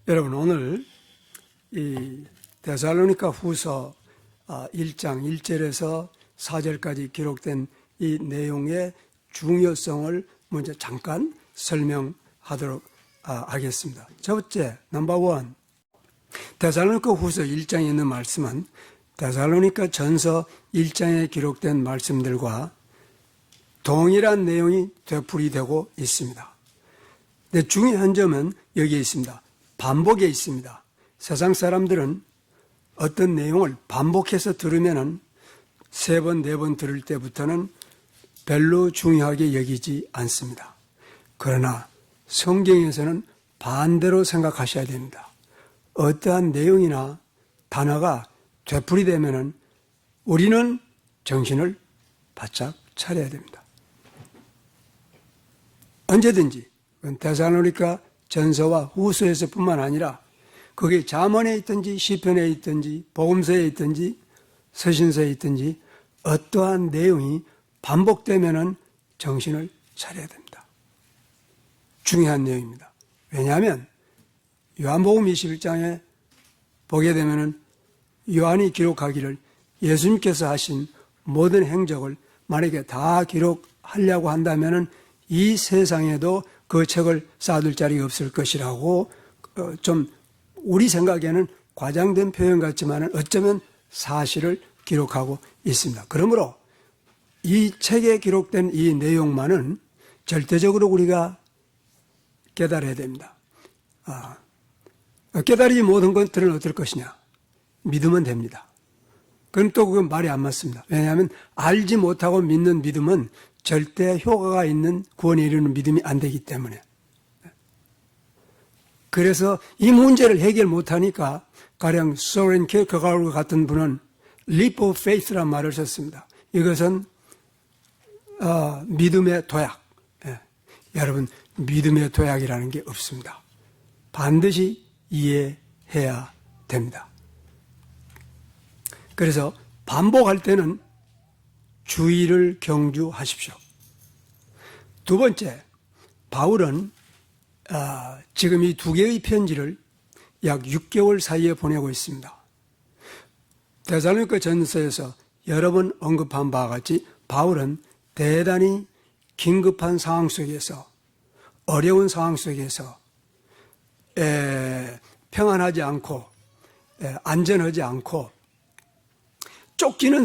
여러분, 오늘 이 데살로니가 후서 1장 1절에서 4절까지 기록된 이 내용의 중요성을 먼저 잠깐 설명하도록 하겠습니다. 첫째, 넘버 원, 데살로니가 후서 1장에 있는 말씀은 데살로니가 전서 1장에 기록된 말씀들과 동일한 내용이 되풀이되고 있습니다. 근데 중요한 점은 여기에 있습니다. 반복에 있습니다. 세상 사람들은 어떤 내용을 반복해서 들으면은 3번, 4번 들을 때부터는 별로 중요하게 여기지 않습니다. 그러나 성경에서는 반대로 생각하셔야 됩니다. 어떠한 내용이나 단어가 되풀이되면은 우리는 정신을 바짝 차려야 됩니다. 언제든지 데살로니가 전서와 후서에서뿐만 아니라 그게 잠언에 있든지 시편에 있든지 복음서에 있든지 서신서에 있든지 어떠한 내용이 반복되면은 정신을 차려야 됩니다. 중요한 내용입니다. 왜냐하면 요한복음 21장에 보게 되면은 요한이 기록하기를 예수님께서 하신 모든 행적을 만약에 다 기록하려고 한다면은 이 세상에도 그 책을 쌓아둘 자리가 없을 것이라고 좀 우리 생각에는 과장된 표현 같지만 어쩌면 사실을 기록하고 있습니다. 그러므로 이 책에 기록된 이 내용만은 절대적으로 우리가 깨달아야 됩니다. 깨달이 모든 것들은 어떨 것이냐? 믿으면 됩니다. 그럼 또 그건 말이 안 맞습니다. 왜냐하면 알지 못하고 믿는 믿음은 절대 효과가 있는 구원에 이르는 믿음이 안 되기 때문에. 그래서 이 문제를 해결 못하니까 가령 소렌 킬케가르와 같은 분은 leap of faith란 말을 썼습니다. 이것은 믿음의 도약. 여러분, 믿음의 도약이라는 게 없습니다. 반드시 이해해야 됩니다. 그래서 반복할 때는 주의를 경주하십시오. 두 번째, 바울은 지금 이 2개의 편지를 약 6개월 사이에 보내고 있습니다. 데살로니가 전서에서 여러 번 언급한 바와 같이 바울은 대단히 긴급한 상황 속에서 어려운 상황 속에서 평안하지 않고 안전하지 않고 쫓기는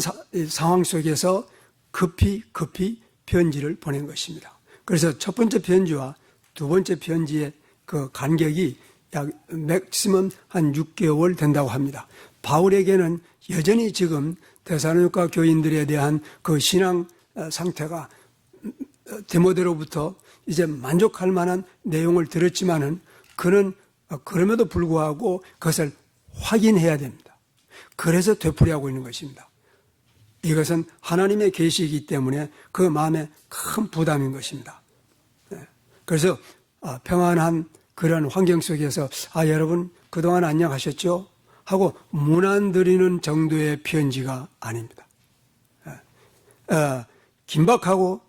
상황 속에서 급히 편지를 보낸 것입니다. 그래서 첫 번째 편지와 두 번째 편지의 그 간격이 약 맥시멈 한 6개월 된다고 합니다. 바울에게는 여전히 지금 데살로니가 교인들에 대한 그 신앙 상태가 디모데로부터 이제 만족할 만한 내용을 들었지만은 그는 그럼에도 불구하고 그것을 확인해야 됩니다. 그래서 되풀이하고 있는 것입니다. 이것은 하나님의 계시이기 때문에 그 마음에 큰 부담인 것입니다. 그래서 평안한 그런 환경 속에서 여러분 그동안 안녕하셨죠? 하고 문안 드리는 정도의 편지가 아닙니다. 긴박하고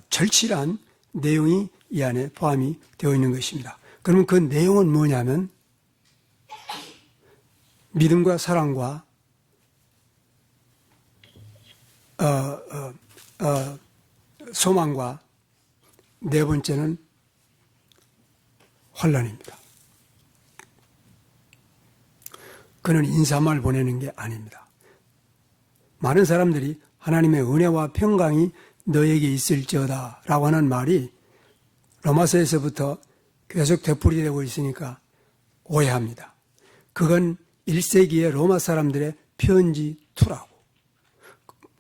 절실한 내용이 이 안에 포함이 되어 있는 것입니다. 그러면 그 내용은 뭐냐면 믿음과 사랑과 소망과 네 번째는 환난입니다. 그는 인사말 보내는 게 아닙니다. 많은 사람들이 하나님의 은혜와 평강이 너에게 있을지어다 라고 하는 말이 로마서에서부터 계속 되풀이되고 있으니까 오해합니다. 그건 1세기의 로마 사람들의 편지 2라고.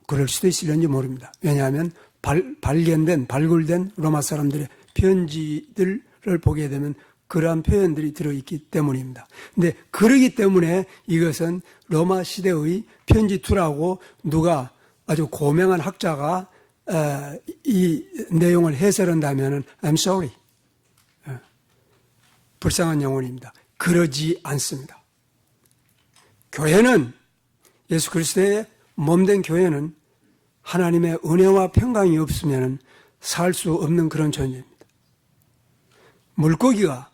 그럴 수도 있을는지 모릅니다. 왜냐하면 발굴된 로마 사람들의 편지들을 보게 되면 그러한 표현들이 들어있기 때문입니다. 근데 그러기 때문에 이것은 로마 시대의 편지 2라고 누가 아주 고명한 학자가 이 내용을 해설한다면 I'm sorry. 불쌍한 영혼입니다. 그러지 않습니다. 교회는 예수 그리스도의 몸된 교회는 하나님의 은혜와 평강이 없으면 살 수 없는 그런 존재입니다. 물고기가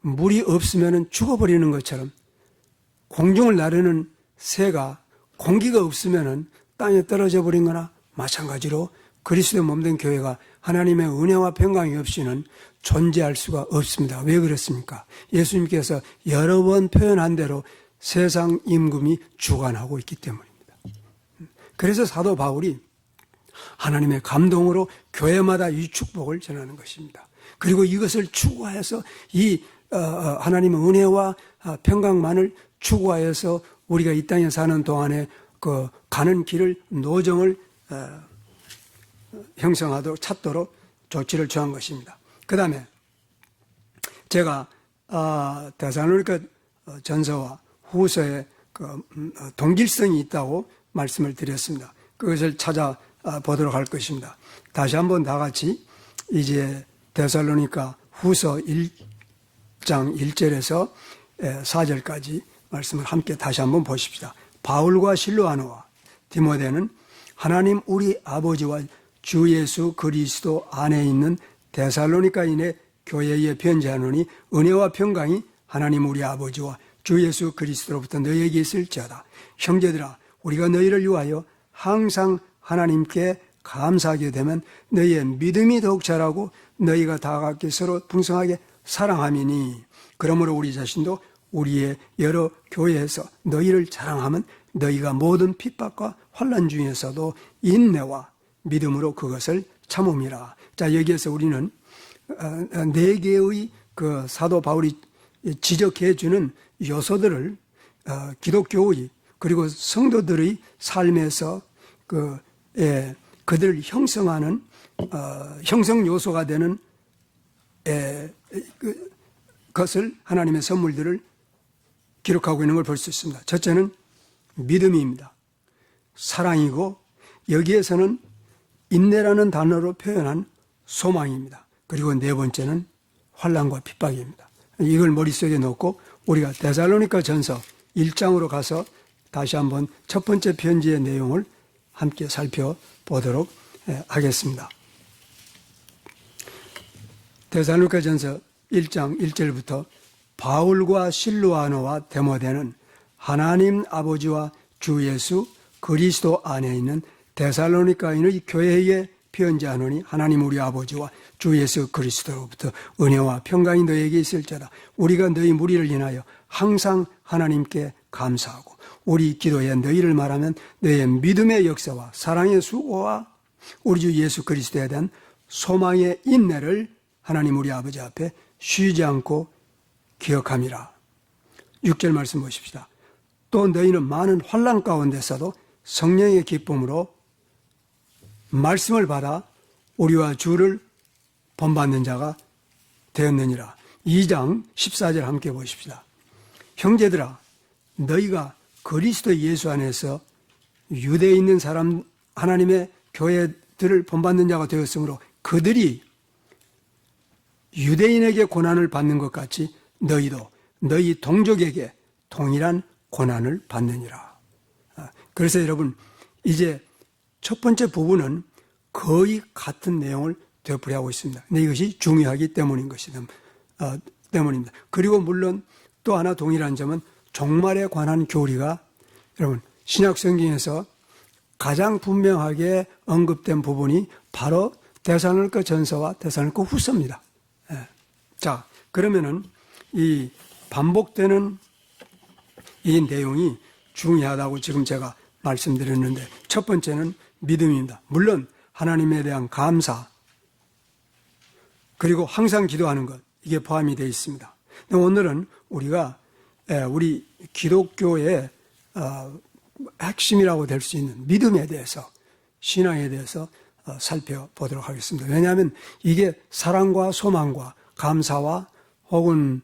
물이 없으면 죽어버리는 것처럼 공중을 나르는 새가 공기가 없으면 땅에 떨어져 버린 거나 마찬가지로 그리스도의 몸된 교회가 하나님의 은혜와 평강이 없이는 존재할 수가 없습니다. 왜 그렇습니까? 예수님께서 여러 번 표현한 대로 세상 임금이 주관하고 있기 때문입니다. 그래서 사도 바울이 하나님의 감동으로 교회마다 이 축복을 전하는 것입니다. 그리고 이것을 추구하여서 이 하나님의 은혜와 평강만을 추구하여서 우리가 이 땅에 사는 동안에 그 가는 길을 노정을 형성하도록 찾도록 조치를 취한 것입니다. 그 다음에 제가 데살로니가 전서와 후서에 그 동질성이 있다고 말씀을 드렸습니다. 그것을 찾아보도록 할 것입니다. 다시 한번 다 같이 이제 데살로니가 후서 1장 1절에서 4절까지 말씀을 함께 다시 한번 보십시다. 바울과 실로아노와 디모데는 하나님 우리 아버지와 주 예수 그리스도 안에 있는 데살로니가인의 교회에 편지하노니 은혜와 평강이 하나님 우리 아버지와 주 예수 그리스도로부터 너희에게 있을지어다. 형제들아, 우리가 너희를 위하여 항상 하나님께 감사하게 되면 너희의 믿음이 더욱 자라고 너희가 다 각기 서로 풍성하게 사랑함이니, 그러므로 우리 자신도 우리의 여러 교회에서 너희를 자랑하면 너희가 모든 핍박과 환난 중에서도 인내와 믿음으로 그것을 참음이라. 자, 여기에서 우리는 네 개의 그 사도 바울이 지적해 주는 요소들을 기독교의 그리고 성도들의 삶에서 그들을 형성하는 형성 요소가 되는 것을 하나님의 선물들을 기록하고 있는 걸 볼 수 있습니다. 첫째는 믿음입니다. 사랑이고 여기에서는 인내라는 단어로 표현한 소망입니다. 그리고 네 번째는 환난과 핍박입니다. 이걸 머릿속에 놓고 우리가 데살로니가 전서 1장으로 가서 다시 한번 첫 번째 편지의 내용을 함께 살펴보도록 하겠습니다. 데살로니가 전서 1장 1절부터 바울과 실로아노와 데모데는 하나님 아버지와 주 예수 그리스도 안에 있는 데살로니가인의 교회에 편지하노니 하나님 우리 아버지와 주 예수 그리스도로부터 은혜와 평강이 너희에게 있을지어다. 우리가 너희 무리를 인하여 항상 하나님께 감사하고 우리 기도에 너희를 말하면 너희의 믿음의 역사와 사랑의 수고와 우리 주 예수 그리스도에 대한 소망의 인내를 하나님 우리 아버지 앞에 쉬지 않고 기억함이라. 6절 말씀 보십시다. 또 너희는 많은 환난 가운데서도 성령의 기쁨으로 말씀을 받아 우리와 주를 본받는 자가 되었느니라. 2장 14절 함께 보십시다. 형제들아, 너희가 그리스도 예수 안에서 유대에 있는 사람 하나님의 교회들을 본받는 자가 되었으므로 그들이 유대인에게 고난을 받는 것 같이 너희도 너희 동족에게 동일한 고난을 받느니라. 그래서 여러분, 이제 첫 번째 부분은 거의 같은 내용을 되풀이하고 있습니다. 근데 이것이 중요하기 때문입니다. 그리고 물론 또 하나 동일한 점은 종말에 관한 교리가 여러분 신약 성경에서 가장 분명하게 언급된 부분이 바로 데살로니가 전서와 데살로니가 후서입니다. 자, 그러면은 이 반복되는 이 내용이 중요하다고 지금 제가 말씀드렸는데, 첫 번째는 믿음입니다. 물론 하나님에 대한 감사, 그리고 항상 기도하는 것, 이게 포함이 되어 있습니다. 오늘은 우리가 우리 기독교의 핵심이라고 될 수 있는 믿음에 대해서, 신앙에 대해서 살펴보도록 하겠습니다. 왜냐하면 이게 사랑과 소망과 감사와 혹은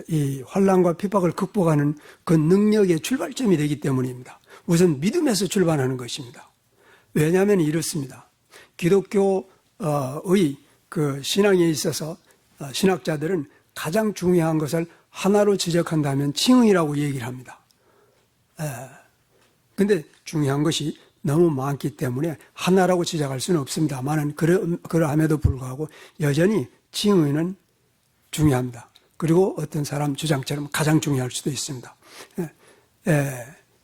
이 환난과 핍박을 극복하는 그 능력의 출발점이 되기 때문입니다. 우선 믿음에서 출발하는 것입니다. 왜냐하면 이렇습니다. 기독교의 그 신앙에 있어서 신학자들은 가장 중요한 것을 하나로 지적한다면 칭의라고 얘기를 합니다. 근데 중요한 것이 너무 많기 때문에 하나라고 지적할 수는 없습니다만은 그러함에도 불구하고 여전히 칭의는 중요합니다. 그리고 어떤 사람 주장처럼 가장 중요할 수도 있습니다.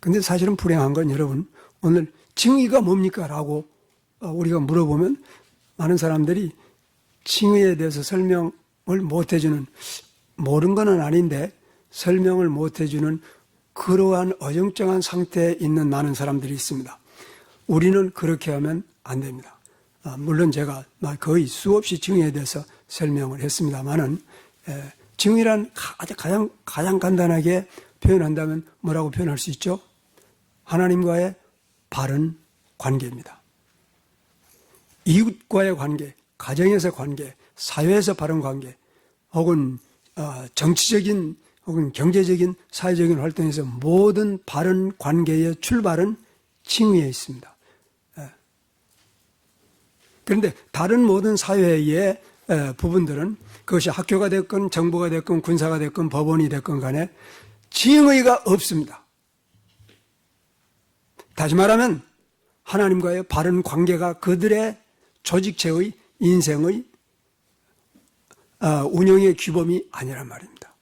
근데 사실은 불행한 건 여러분, 오늘 칭의가 뭡니까? 라고 우리가 물어보면 많은 사람들이 칭의에 대해서 설명을 못 해주는, 모르는 건 아닌데 설명을 못 해주는 그러한 어정쩡한 상태에 있는 많은 사람들이 있습니다. 우리는 그렇게 하면 안 됩니다. 물론 제가 거의 수없이 칭의에 대해서 설명을 했습니다만은, 칭의란 가장 간단하게 표현한다면 뭐라고 표현할 수 있죠? 하나님과의 바른 관계입니다. 이웃과의 관계, 가정에서 관계, 사회에서 바른 관계, 혹은 정치적인 혹은 경제적인 사회적인 활동에서 모든 바른 관계의 출발은 칭의에 있습니다. 그런데 다른 모든 사회의 부분들은 그것이 학교가 됐건 정부가 됐건 군사가 됐건 법원이 됐건 간에 칭의가 없습니다. 다시 말하면 하나님과의 바른 관계가 그들의 조직체의 인생의 운영의 규범이 아니란 말입니다.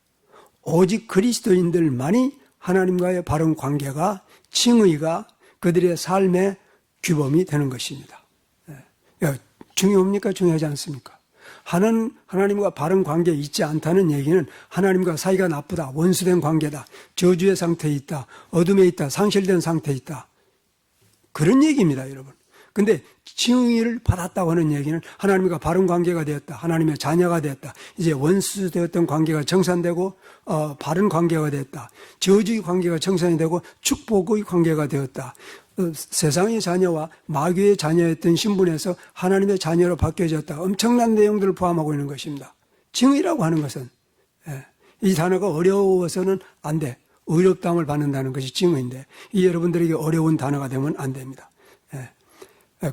오직 그리스도인들만이 하나님과의 바른 관계가, 칭의가 그들의 삶의 규범이 되는 것입니다. 중요합니까? 중요하지 않습니까? 하나님과 바른 관계에 있지 않다는 얘기는 하나님과 사이가 나쁘다, 원수된 관계다, 저주의 상태에 있다, 어둠에 있다, 상실된 상태에 있다, 그런 얘기입니다, 여러분. 근데 칭의를 받았다고 하는 얘기는 하나님과 바른 관계가 되었다, 하나님의 자녀가 되었다, 이제 원수되었던 관계가 정산되고 바른 관계가 되었다, 저주의 관계가 정산이 되고 축복의 관계가 되었다, 세상의 자녀와 마귀의 자녀였던 신분에서 하나님의 자녀로 바뀌어졌다, 엄청난 내용들을 포함하고 있는 것입니다. 칭의라고 하는 것은, 이 단어가 어려워서는 안 돼. 어렵다함을 받는다는 것이 칭의인데, 이 여러분들에게 어려운 단어가 되면 안 됩니다.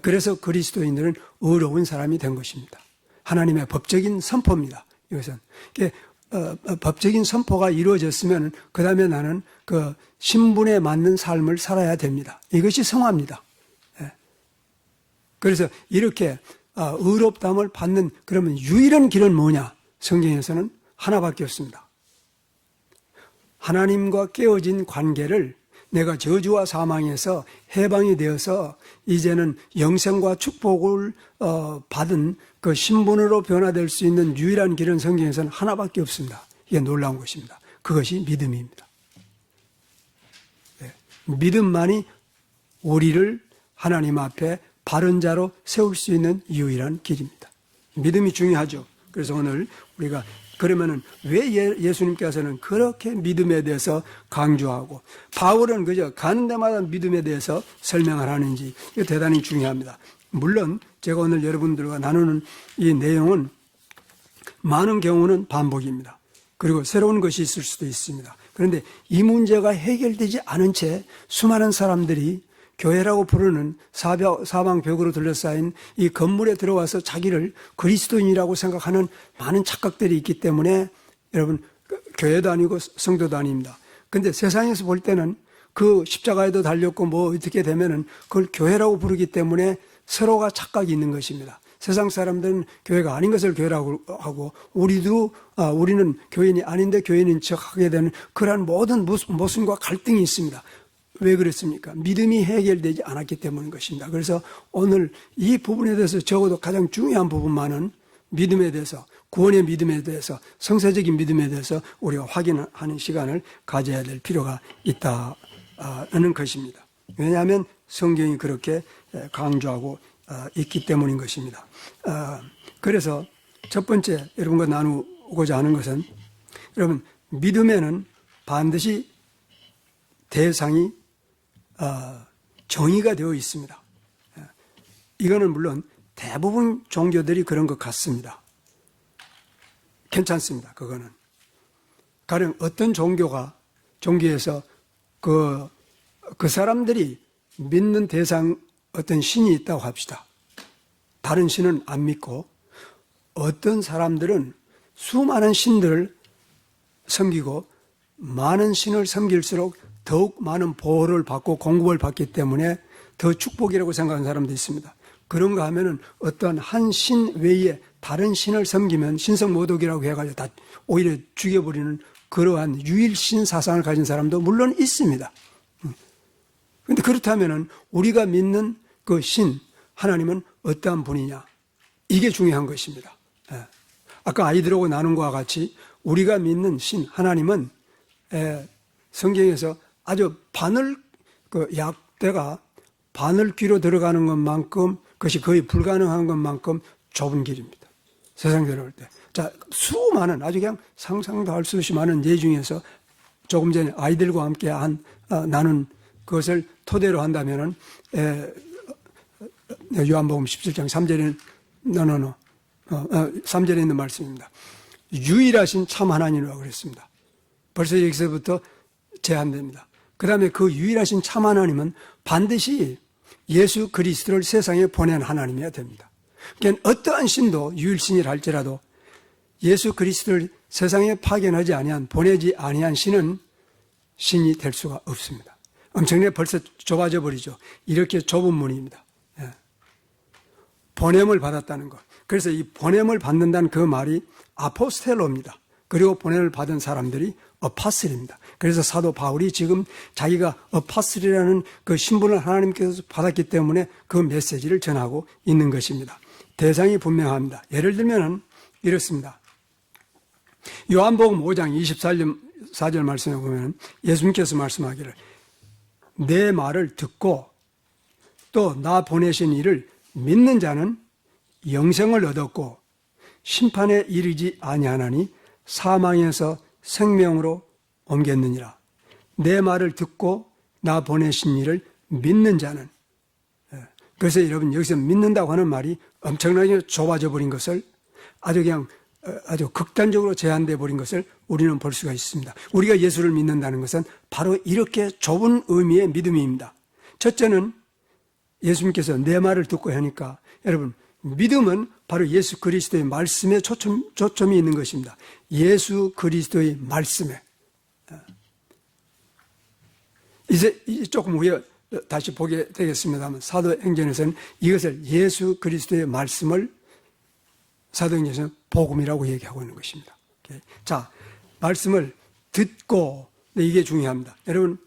그래서 그리스도인들은 어려운 사람이 된 것입니다. 하나님의 법적인 선포입니다. 이것은 법적인 선포가 이루어졌으면 그 다음에 나는 그 신분에 맞는 삶을 살아야 됩니다. 이것이 성화입니다. 그래서 이렇게 의롭다함을 받는, 그러면 유일한 길은 뭐냐? 성경에서는 하나밖에 없습니다. 하나님과 깨어진 관계를 내가 저주와 사망에서 해방이 되어서 이제는 영생과 축복을 받은 그 신분으로 변화될 수 있는 유일한 길은 성경에서는 하나밖에 없습니다. 이게 놀라운 것입니다. 그것이 믿음입니다. 믿음만이 우리를 하나님 앞에 바른 자로 세울 수 있는 유일한 길입니다. 믿음이 중요하죠. 그래서 오늘 우리가 그러면은 왜 예수님께서는 그렇게 믿음에 대해서 강조하고 바울은 그저 가는 데마다 믿음에 대해서 설명을 하는지, 이거 대단히 중요합니다. 물론 제가 오늘 여러분들과 나누는 이 내용은 많은 경우는 반복입니다. 그리고 새로운 것이 있을 수도 있습니다. 그런데 이 문제가 해결되지 않은 채 수많은 사람들이 교회라고 부르는 사방벽으로 둘러싸인 이 건물에 들어와서 자기를 그리스도인이라고 생각하는 많은 착각들이 있기 때문에 여러분, 교회도 아니고 성도도 아닙니다. 그런데 세상에서 볼 때는 그 십자가에도 달렸고 뭐 어떻게 되면은 그걸 교회라고 부르기 때문에 서로가 착각이 있는 것입니다. 세상 사람들은 교회가 아닌 것을 교회라고 하고 우리는 교인이 아닌데 교인인 척하게 되는 그러한 모든 모순과 갈등이 있습니다. 왜 그렇습니까? 믿음이 해결되지 않았기 때문인 것입니다. 그래서 오늘 이 부분에 대해서 적어도 가장 중요한 부분만은 믿음에 대해서, 구원의 믿음에 대해서, 성사적인 믿음에 대해서 우리가 확인하는 시간을 가져야 될 필요가 있다는 것입니다. 왜냐하면 성경이 그렇게 강조하고 있기 때문인 것입니다. 그래서 첫 번째 여러분과 나누고자 하는 것은, 여러분, 믿음에는 반드시 대상이 정의가 되어 있습니다. 이거는 물론 대부분 종교들이 그런 것 같습니다. 괜찮습니다. 그거는. 가령 어떤 종교에서 그 사람들이 믿는 대상 어떤 신이 있다고 합시다. 다른 신은 안 믿고 어떤 사람들은 수많은 신들을 섬기고 많은 신을 섬길수록 더욱 많은 보호를 받고 공급을 받기 때문에 더 축복이라고 생각하는 사람도 있습니다. 그런가 하면은 어떠한 한 신 외에 다른 신을 섬기면 신성모독이라고 해가지고 다 오히려 죽여버리는 그러한 유일신 사상을 가진 사람도 물론 있습니다. 그런데 그렇다면 우리가 믿는 그 신, 하나님은 어떠한 분이냐? 이게 중요한 것입니다. 아까 아이들하고 나눈 것과 같이 우리가 믿는 신, 하나님은 성경에서 아주 약대가 바늘 귀로 들어가는 것만큼, 그것이 거의 불가능한 것만큼 좁은 길입니다. 세상 들어올 때. 자, 수많은, 아주 그냥 상상도 할 수 없이 많은 예 중에서 조금 전에 아이들과 함께 나눈 그것을 토대로 한다면은, 요한복음 17장 3절에, 3절에 있는 말씀입니다. 유일하신 참 하나님이라고 그랬습니다. 벌써 여기서부터 제한됩니다. 그 다음에 그 유일하신 참 하나님은 반드시 예수 그리스도를 세상에 보낸 하나님이어야 됩니다. 그러니까 어떠한 신도 유일신이라 할지라도 예수 그리스도를 세상에 파견하지 아니한, 보내지 아니한 신은 신이 될 수가 없습니다. 엄청나게 벌써 좁아져 버리죠. 이렇게 좁은 문입니다. 보냄을 받았다는 것. 그래서 이 보냄을 받는다는 그 말이 아포스텔로입니다. 그리고 보냄을 받은 사람들이 어파슬입니다. 그래서 사도 바울이 지금 자기가 어파슬이라는 그 신분을 하나님께서 받았기 때문에 그 메시지를 전하고 있는 것입니다. 대상이 분명합니다. 예를 들면 이렇습니다. 요한복음 5장 24절 말씀에 보면 예수님께서 말씀하기를 내 말을 듣고 또 나 보내신 이를 믿는 자는 영생을 얻었고 심판에 이르지 아니하나니 사망에서 생명으로 옮겼느니라. 내 말을 듣고 나 보내신 이를 믿는 자는, 그래서 여러분 여기서 믿는다고 하는 말이 엄청나게 좁아져 버린 것을 아주 극단적으로 제한돼 버린 것을 우리는 볼 수가 있습니다. 우리가 예수를 믿는다는 것은 바로 이렇게 좁은 의미의 믿음입니다. 첫째는 예수님께서 내 말을 듣고 하니까, 여러분 믿음은 바로 예수 그리스도의 말씀에 초점이 있는 것입니다. 예수 그리스도의 말씀에. 이제 조금 후에 다시 보게 되겠습니다만 사도행전에서는 이것을 예수 그리스도의 말씀을 사도행전에서는 복음이라고 얘기하고 있는 것입니다. 자, 말씀을 듣고, 이게 중요합니다. 여러분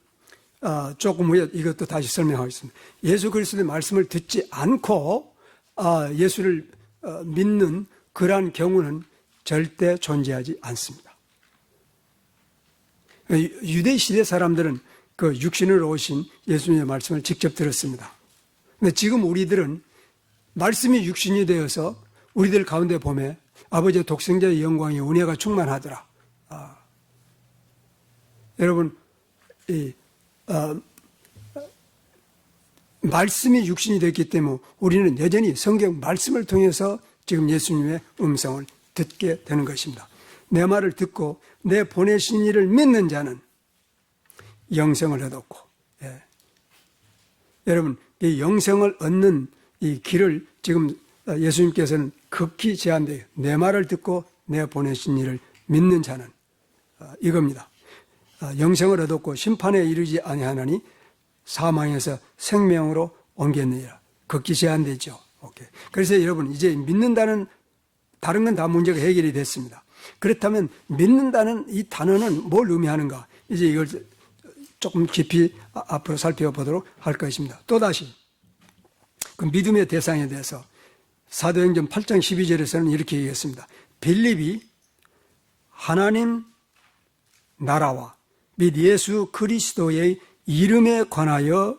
조금 후에 이것도 다시 설명하겠습니다. 예수 그리스도의 말씀을 듣지 않고 예수를 믿는 그러한 경우는 절대 존재하지 않습니다. 유대 시대 사람들은 그 육신으로 오신 예수님의 말씀을 직접 들었습니다. 근데 지금 우리들은 말씀이 육신이 되어서 우리들 가운데 보면 아버지의 독생자의 영광이 은혜가 충만하더라. 여러분, 말씀이 육신이 됐기 때문에 우리는 여전히 성경 말씀을 통해서 지금 예수님의 음성을 듣게 되는 것입니다. 내 말을 듣고 내 보내신 이를 믿는 자는 영생을 얻었고, 여러분 이 영생을 얻는 이 길을 지금 예수님께서는 극히 제한돼요. 내 말을 듣고 내 보내신 이를 믿는 자는 이겁니다. 영생을 얻었고 심판에 이르지 아니하나니 사망에서 생명으로 옮겼느니라. 극히 제한되죠. 오케이. 그래서 여러분 이제 믿는다는, 다른 건 다 문제가 해결이 됐습니다. 그렇다면 믿는다는 이 단어는 뭘 의미하는가? 이제 이걸 조금 깊이 앞으로 살펴보도록 할 것입니다. 또다시 그 믿음의 대상에 대해서 사도행전 8장 12절에서는 이렇게 얘기했습니다. 빌립이 하나님 나라와 및 예수 그리스도의 이름에 관하여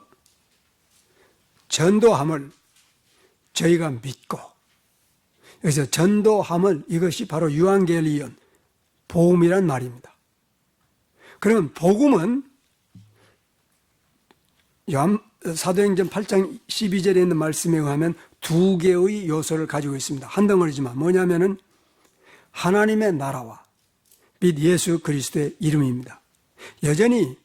전도함을 저희가 믿고, 그래서 전도함을, 이것이 바로 유앙겔리온, 복음이란 말입니다. 그러면 복음은 사도행전 8장 12절에 있는 말씀에 의하면 두 개의 요소를 가지고 있습니다. 한 덩어리지만 뭐냐면은 하나님의 나라와 및 예수 그리스도의 이름입니다. 여전히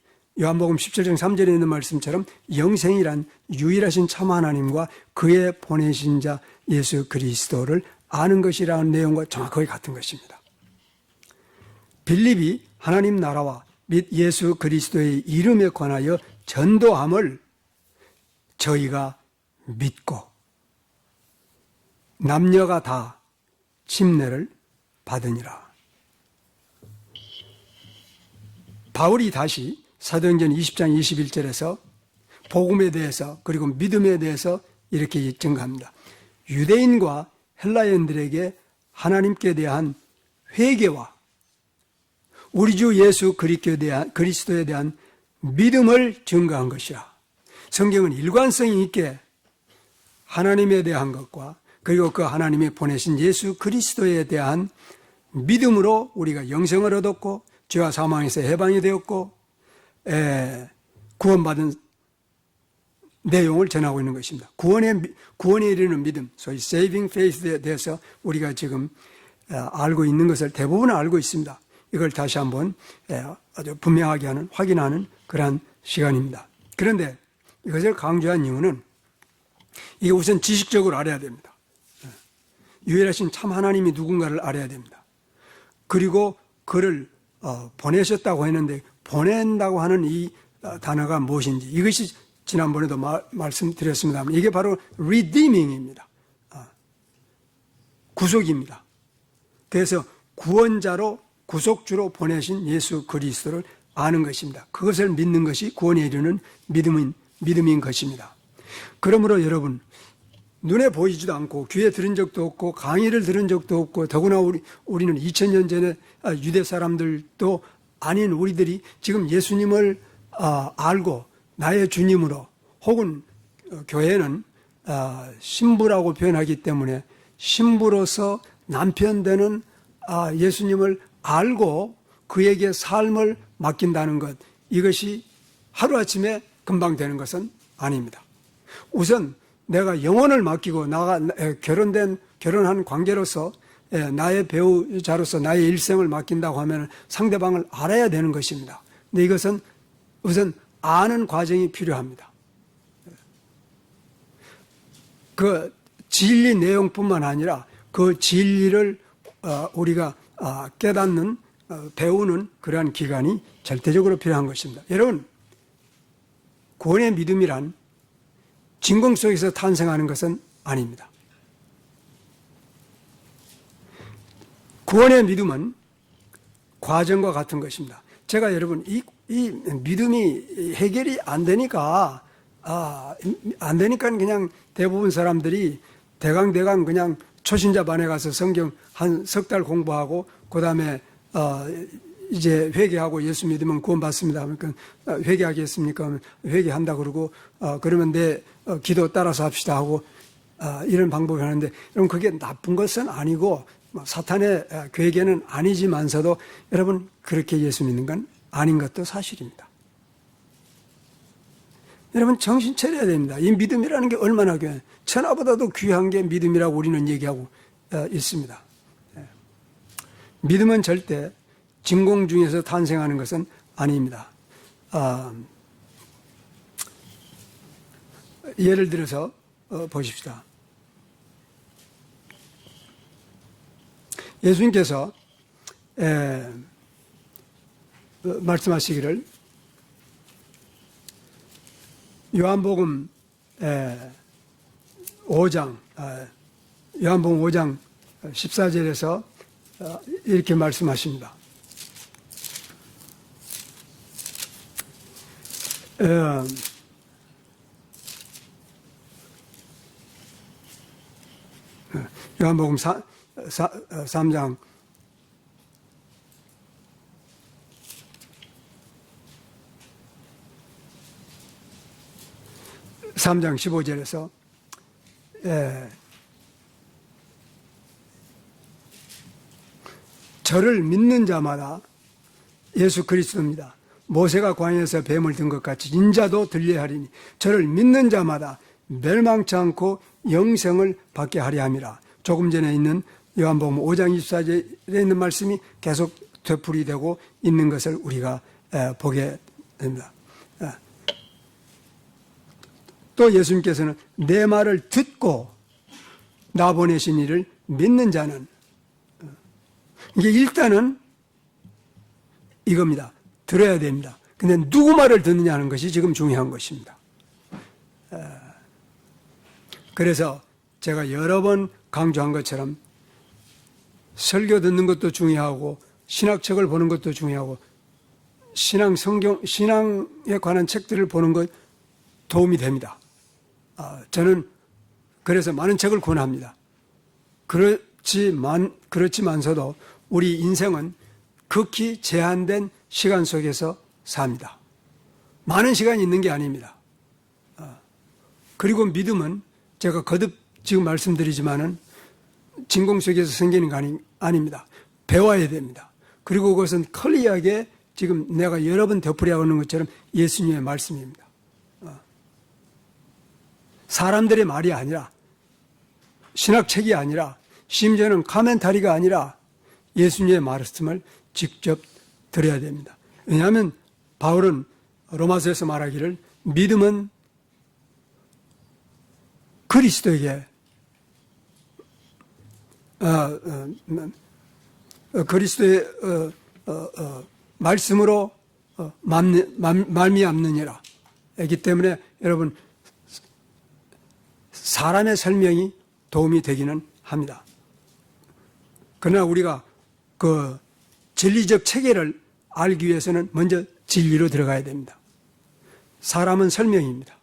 요한복음 17장 3절에 있는 말씀처럼 영생이란 유일하신 참 하나님과 그의 보내신 자 예수 그리스도를 아는 것이라는 내용과 정확하게 같은 것입니다. 빌립이 하나님 나라와 및 예수 그리스도의 이름에 관하여 전도함을 저희가 믿고, 남녀가 다 침례를 받으니라. 바울이 다시 사도행전 20장 21절에서 복음에 대해서 그리고 믿음에 대해서 이렇게 증거합니다. 유대인과 헬라인들에게 하나님께 대한 회개와 우리 주 예수 그리스도에 대한 믿음을 증거한 것이라. 성경은 일관성이 있게 하나님에 대한 것과 그리고 그 하나님이 보내신 예수 그리스도에 대한 믿음으로 우리가 영생을 얻었고 죄와 사망에서 해방이 되었고 구원받은 내용을 전하고 있는 것입니다. 구원에 이르는 믿음, 소위 saving faith에 대해서 우리가 지금 알고 있는 것을 대부분 알고 있습니다. 이걸 다시 한번 아주 분명하게 확인하는 그러한 시간입니다. 그런데 이것을 강조한 이유는 이게 우선 지식적으로 알아야 됩니다. 유일하신 참 하나님이 누군가를 알아야 됩니다. 그리고 그를 보내셨다고 했는데 보낸다고 하는 이 단어가 무엇인지 이것이 지난번에도 말씀드렸습니다만 이게 바로 redeeming입니다. 구속입니다. 그래서 구원자로 구속주로 보내신 예수 그리스도를 아는 것입니다. 그것을 믿는 것이 구원에 이르는 믿음인 것입니다. 그러므로 여러분 눈에 보이지도 않고 귀에 들은 적도 없고 강의를 들은 적도 없고 더구나 우리는 2000년 전에 유대 사람들도 아닌 우리들이 지금 예수님을 알고 나의 주님으로 혹은 교회는 신부라고 표현하기 때문에 신부로서 남편 되는 예수님을 알고 그에게 삶을 맡긴다는 것, 이것이 하루아침에 금방 되는 것은 아닙니다. 우선 내가 영혼을 맡기고 결혼한 관계로서 나의 배우자로서 나의 일생을 맡긴다고 하면 상대방을 알아야 되는 것입니다. 근데 이것은 우선 아는 과정이 필요합니다. 그 진리 내용뿐만 아니라 그 진리를 우리가 깨닫는 배우는 그러한 기간이 절대적으로 필요한 것입니다. 여러분, 구원의 믿음이란 진공 속에서 탄생하는 것은 아닙니다. 구원의 믿음은 과정과 같은 것입니다. 제가 여러분 이 믿음이 해결이 안 되니까 그냥 대부분 사람들이 대강 그냥 초신자 반에 가서 성경 한 석 달 공부하고 그다음에 이제 회개하고 예수 믿으면 구원받습니다. 그러니까 회개하겠습니까? 회개한다 그러고 그러면 내 기도 따라서 합시다 하고 이런 방법을 하는데 여러분 그게 나쁜 것은 아니고 사탄의 괴계는 아니지만서도 여러분 그렇게 예수 믿는 건 아닌 것도 사실입니다. 여러분 정신 차려야 됩니다. 이 믿음이라는 게 얼마나 귀한 천하보다도 귀한 게 믿음이라고 우리는 얘기하고 있습니다. 믿음은 절대 진공 중에서 탄생하는 것은 아닙니다. 예를 들어서 보십시다. 예수님께서 말씀하시기를 요한복음 5장 14절에서 이렇게 말씀하십니다. 요한복음 3장 15절에서 저를 믿는 자마다 예수 그리스도입니다. 모세가 광야에서 뱀을 든 것 같이 인자도 들려야 하리니 저를 믿는 자마다 멸망치 않고 영생을 받게 하려 함이라. 조금 전에 있는 요한복음 5장 24절에 있는 말씀이 계속 되풀이되고 있는 것을 우리가 보게 됩니다. 또 예수님께서는 내 말을 듣고 나 보내신 이를 믿는 자는, 이게 일단은 이겁니다. 들어야 됩니다. 근데 누구 말을 듣느냐 하는 것이 지금 중요한 것입니다. 그래서 제가 여러 번 강조한 것처럼 설교 듣는 것도 중요하고 신학책을 보는 것도 중요하고 신앙에 관한 책들을 보는 것 도움이 됩니다. 저는 그래서 많은 책을 권합니다. 그렇지만서도 우리 인생은 극히 제한된 시간 속에서 삽니다. 많은 시간이 있는 게 아닙니다. 그리고 믿음은 제가 거듭 지금 말씀드리지만은 진공 속에서 생기는 거 아닙니다. 배워야 됩니다. 그리고 그것은 클리어하게 지금 내가 여러 번 되풀이하고 있는 것처럼 예수님의 말씀입니다. 사람들의 말이 아니라 신학책이 아니라 심지어는 카멘타리가 아니라 예수님의 말씀을 직접 들어야 됩니다. 왜냐하면 바울은 로마서에서 말하기를 믿음은 그리스도에게 그리스도의 말씀으로 말미암느니라. 그렇기 때문에 여러분 사람의 설명이 도움이 되기는 합니다. 그러나 우리가 그 진리적 체계를 알기 위해서는 먼저 진리로 들어가야 됩니다. 사람은 설명입니다.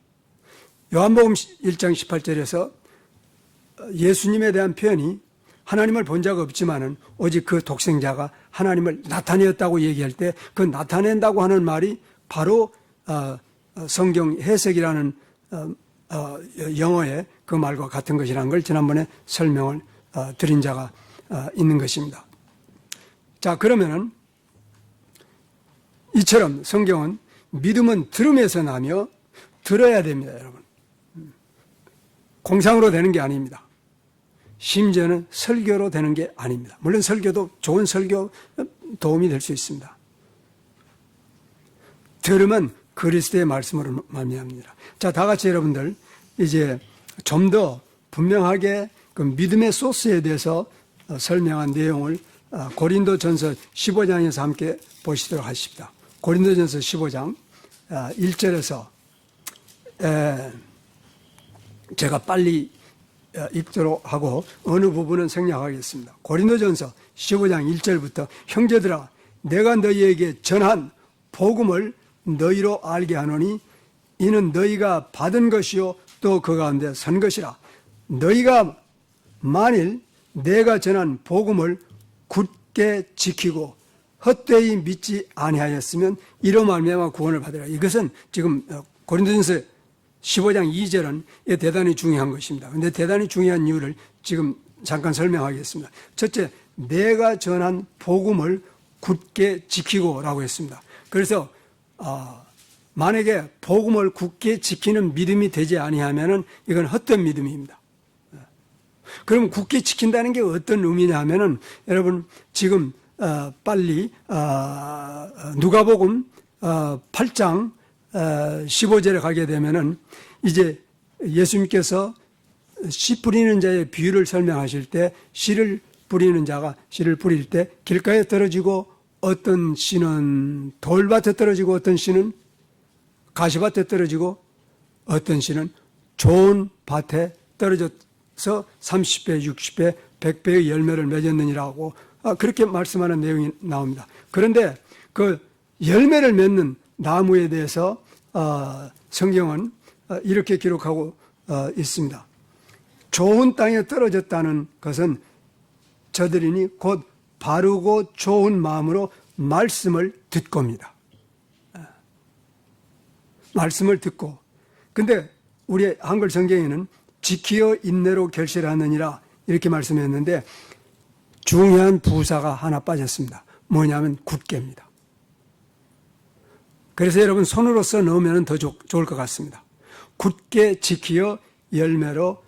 요한복음 1장 18절에서 예수님에 대한 표현이 하나님을 본 자가 없지만은 오직 그 독생자가 하나님을 나타내었다고 얘기할 때 그 나타낸다고 하는 말이 바로 성경 해석이라는 영어의 그 말과 같은 것이라는 걸 지난번에 설명을 드린 자가 있는 것입니다. 자, 그러면은 이처럼 성경은 믿음은 들음에서 나며 들어야 됩니다, 여러분. 공상으로 되는 게 아닙니다. 심지어는 설교로 되는 게 아닙니다. 물론 설교도 좋은 설교 도움이 될 수 있습니다. 들으면 그리스도의 말씀으로 말미암니다. 자, 다 같이 여러분들 이제 좀 더 분명하게 그 믿음의 소스에 대해서 설명한 내용을 고린도전서 15장에서 함께 보시도록 하십니다. 고린도전서 15장 1절에서 제가 빨리 읽도록 하고 어느 부분은 생략하겠습니다. 고린도전서 15장 1절부터 형제들아 내가 너희에게 전한 복음을 너희로 알게 하노니 이는 너희가 받은 것이요 또 그 가운데 선 것이라. 너희가 만일 내가 전한 복음을 굳게 지키고 헛되이 믿지 아니하였으면 이로 말미암아 구원을 받으라. 이것은 지금 고린도전서 15장 2절은 대단히 중요한 것입니다. 그런데 대단히 중요한 이유를 지금 잠깐 설명하겠습니다. 첫째, 내가 전한 복음을 굳게 지키고라고 했습니다. 그래서 만약에 복음을 굳게 지키는 믿음이 되지 아니하면은 이건 헛된 믿음입니다. 그럼 굳게 지킨다는 게 어떤 의미냐 하면은 여러분 지금 빨리 누가복음 8장 15절에 가게 되면은 이제 예수님께서 씨 뿌리는 자의 비유를 설명하실 때 씨를 뿌리는 자가 씨를 뿌릴 때 길가에 떨어지고 어떤 씨는 돌밭에 떨어지고 어떤 씨는 가시밭에 떨어지고 어떤 씨는 좋은 밭에 떨어져서 30배, 60배, 100배의 열매를 맺었느니라고 그렇게 말씀하는 내용이 나옵니다. 그런데 그 열매를 맺는 나무에 대해서 성경은 이렇게 기록하고 있습니다. 좋은 땅에 떨어졌다는 것은 저들이니 곧 바르고 좋은 마음으로 말씀을 듣고입니다. 말씀을 듣고. 근데 우리 한글 성경에는 지키어 인내로 결실하느니라 이렇게 말씀했는데 중요한 부사가 하나 빠졌습니다. 뭐냐면 굳게입니다. 그래서 여러분 손으로 써 넣으면 더 좋을 것 같습니다. 굳게 지키어 열매로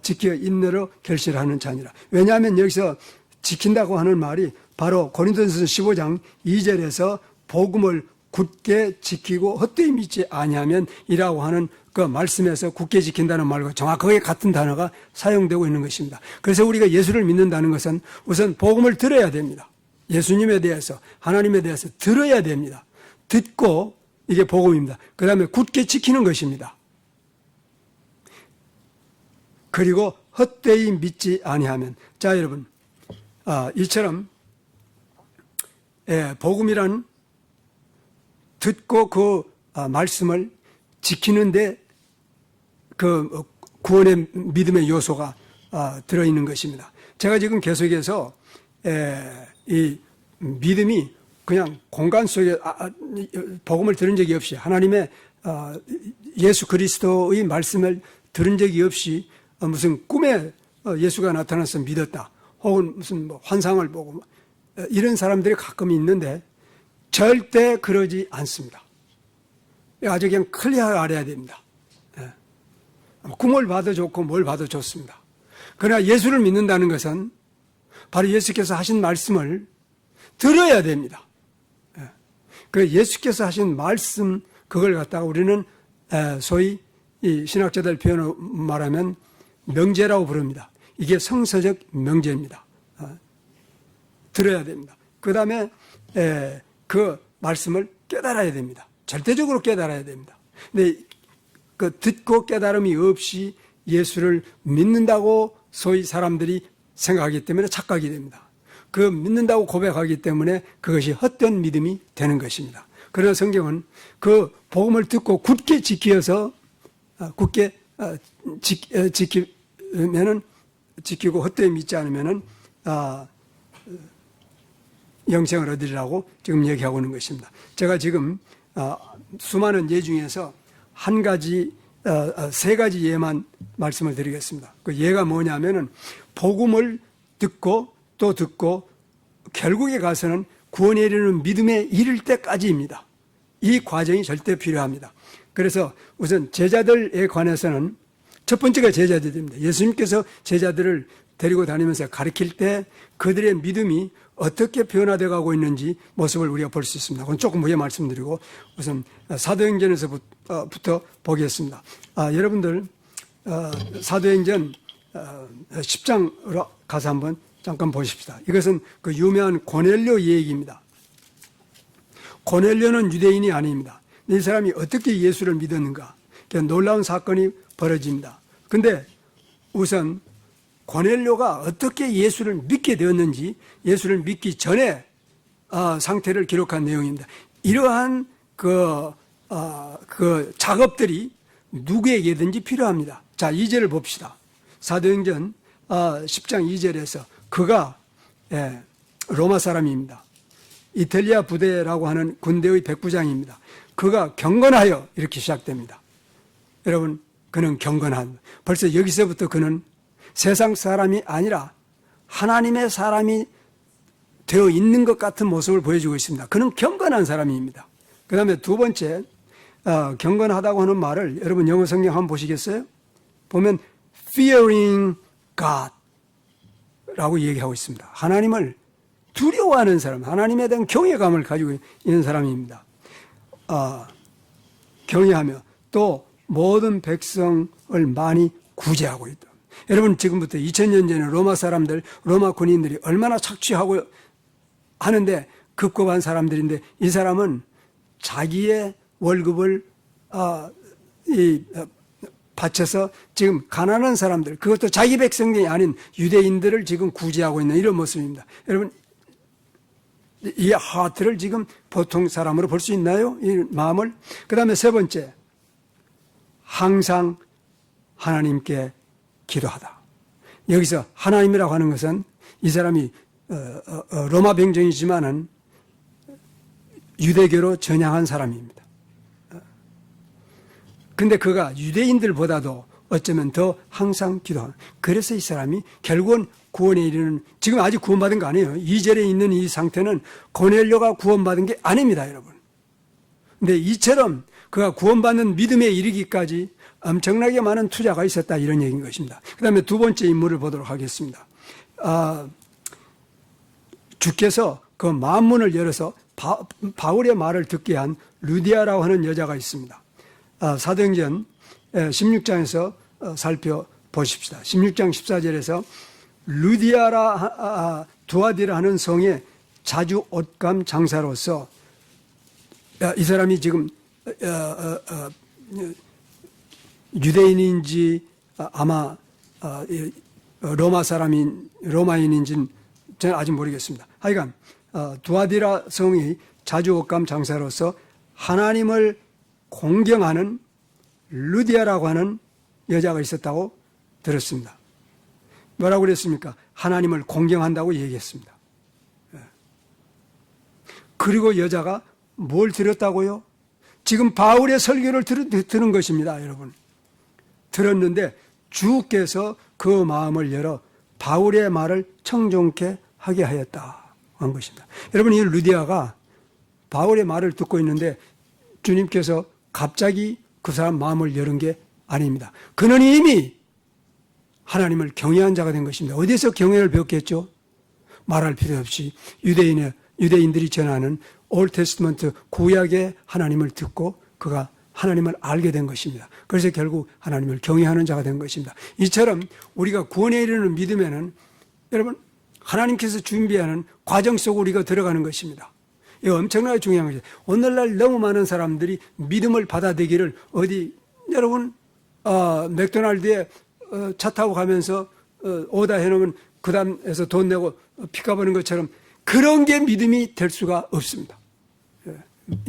지키어 인내로 결실하는 자니라. 왜냐하면 여기서 지킨다고 하는 말이 바로 고린도전서 15장 2절에서 복음을 굳게 지키고 헛되이 믿지 아니하면 이라고 하는 그 말씀에서 굳게 지킨다는 말과 정확하게 같은 단어가 사용되고 있는 것입니다. 그래서 우리가 예수를 믿는다는 것은 우선 복음을 들어야 됩니다. 예수님에 대해서 하나님에 대해서 들어야 됩니다. 듣고 이게 복음입니다. 그 다음에 굳게 지키는 것입니다. 그리고 헛되이 믿지 아니하면 자 여러분 이처럼 복음이란 듣고 그 말씀을 지키는데 그 구원의 믿음의 요소가 들어있는 것입니다. 제가 지금 계속해서 이 믿음이 그냥 공간 속에 복음을 들은 적이 없이 하나님의 예수 그리스도의 말씀을 들은 적이 없이 무슨 꿈에 예수가 나타나서 믿었다 혹은 무슨 뭐 환상을 보고 이런 사람들이 가끔 있는데 절대 그러지 않습니다. 아주 그냥 클리어하게 알아야 됩니다. 꿈을 봐도 좋고 뭘 봐도 좋습니다. 그러나 예수를 믿는다는 것은 바로 예수께서 하신 말씀을 들어야 됩니다. 그 예수께서 하신 말씀 그걸 갖다가 우리는 소위 이 신학자들 표현으로 말하면 명제라고 부릅니다. 이게 성서적 명제입니다. 들어야 됩니다. 그 다음에 그 말씀을 깨달아야 됩니다. 절대적으로 깨달아야 됩니다. 근데 그 듣고 깨달음이 없이 예수를 믿는다고 소위 사람들이 생각하기 때문에 착각이 됩니다. 그 믿는다고 고백하기 때문에 그것이 헛된 믿음이 되는 것입니다. 그러나 성경은 그 복음을 듣고 굳게 지키어서 굳게 지키면은 지키고 헛되이 믿지 않으면은 영생을 얻으리라고 지금 얘기하고 있는 것입니다. 제가 지금 수많은 예 중에서 한 가지, 세 가지 예만 말씀을 드리겠습니다. 그 예가 뭐냐면은 복음을 듣고 또 듣고 결국에 가서는 구원에 이르는 믿음에 이를 때까지입니다. 이 과정이 절대 필요합니다. 그래서 우선 제자들에 관해서는 첫 번째가 제자들입니다. 예수님께서 제자들을 데리고 다니면서 가르칠 때 그들의 믿음이 어떻게 변화되어 가고 있는지 모습을 우리가 볼 수 있습니다. 그건 조금 후에 말씀드리고 우선 사도행전에서부터 보겠습니다. 여러분들 사도행전 10장으로 가서 한번 잠깐 보십시다. 이것은 그 유명한 고넬료 얘기입니다. 고넬료는 유대인이 아닙니다. 이 사람이 어떻게 예수를 믿었는가? 놀라운 사건이 벌어집니다. 그런데 우선 고넬료가 어떻게 예수를 믿게 되었는지 예수를 믿기 전에 상태를 기록한 내용입니다. 이러한 그 작업들이 누구에게든지 필요합니다. 자, 2절을 봅시다. 사도행전 10장 2절에서 그가 로마 사람입니다. 이탈리아 부대라고 하는 군대의 백부장입니다. 그가 경건하여 이렇게 시작됩니다. 여러분, 그는 경건한, 벌써 여기서부터 그는 세상 사람이 아니라 하나님의 사람이 되어 있는 것 같은 모습을 보여주고 있습니다. 그는 경건한 사람입니다. 그 다음에 두 번째, 경건하다고 하는 말을 여러분 영어 성경 한번 보시겠어요? 보면 fearing God 라고 얘기하고 있습니다. 하나님을 두려워하는 사람, 하나님에 대한 경외감을 가지고 있는 사람입니다. 경외하며 또 모든 백성을 많이 구제하고 있다. 여러분, 지금부터 2000년 전에 로마 사람들, 로마 군인들이 얼마나 착취하고 하는데 급급한 사람들인데 이 사람은 자기의 월급을 바쳐서 지금 가난한 사람들, 그것도 자기 백성이 아닌 유대인들을 지금 구제하고 있는 이런 모습입니다. 여러분, 이 하트를 지금 보통 사람으로 볼 수 있나요? 이 마음을. 그 다음에 세 번째, 항상 하나님께 기도하다. 여기서 하나님이라고 하는 것은 이 사람이 로마 병정이지만은 유대교로 전향한 사람입니다. 근데 그가 유대인들보다도 어쩌면 더 항상 기도하는. 그래서 이 사람이 결국은 구원에 이르는, 지금 아직 구원받은 거 아니에요. 2절에 있는 이 상태는 고넬료가 구원받은 게 아닙니다, 여러분. 근데 이처럼 그가 구원받는 믿음에 이르기까지 엄청나게 많은 투자가 있었다, 이런 얘기인 것입니다. 그 다음에 두 번째 인물을 보도록 하겠습니다. 주께서 그 만문을 열어서 바울의 말을 듣게 한 루디아라고 하는 여자가 있습니다. 사도행전 16장에서 살펴보십시다. 16장 14절에서 루디아라 두아디라 하는 성의 자주 옷감 장사로서 이 사람이 지금 유대인인지 아마 로마 사람인 로마인인지는 저는 아직 모르겠습니다. 하여간 두아디라 성이 자주옥감 장사로서 하나님을 공경하는 루디아라고 하는 여자가 있었다고 들었습니다. 뭐라고 그랬습니까? 하나님을 공경한다고 얘기했습니다. 그리고 여자가 뭘 들었다고요? 지금 바울의 설교를 들은 것입니다, 여러분. 들었는데 주께서 그 마음을 열어 바울의 말을 청종케 하게 하였다 한 것입니다. 여러분, 이 루디아가 바울의 말을 듣고 있는데 주님께서 갑자기 그 사람 마음을 여는 게 아닙니다. 그는 이미 하나님을 경외한 자가 된 것입니다. 어디서 경외를 배웠겠죠? 말할 필요 없이 유대인들이 전하는 올 테스트먼트 구약의 하나님을 듣고 그가 하나님을 알게 된 것입니다. 그래서 결국 하나님을 경외하는 자가 된 것입니다. 이처럼 우리가 구원에 이르는 믿음에는 여러분 하나님께서 준비하는 과정 속으로 우리가 들어가는 것입니다. 이거 엄청나게 중요한 거죠. 오늘날 너무 많은 사람들이 믿음을 받아들이기를 어디 여러분 맥도날드에 차 타고 가면서 오다 해놓으면 그 다음에서 돈 내고 피 까버리는 것처럼 그런 게 믿음이 될 수가 없습니다.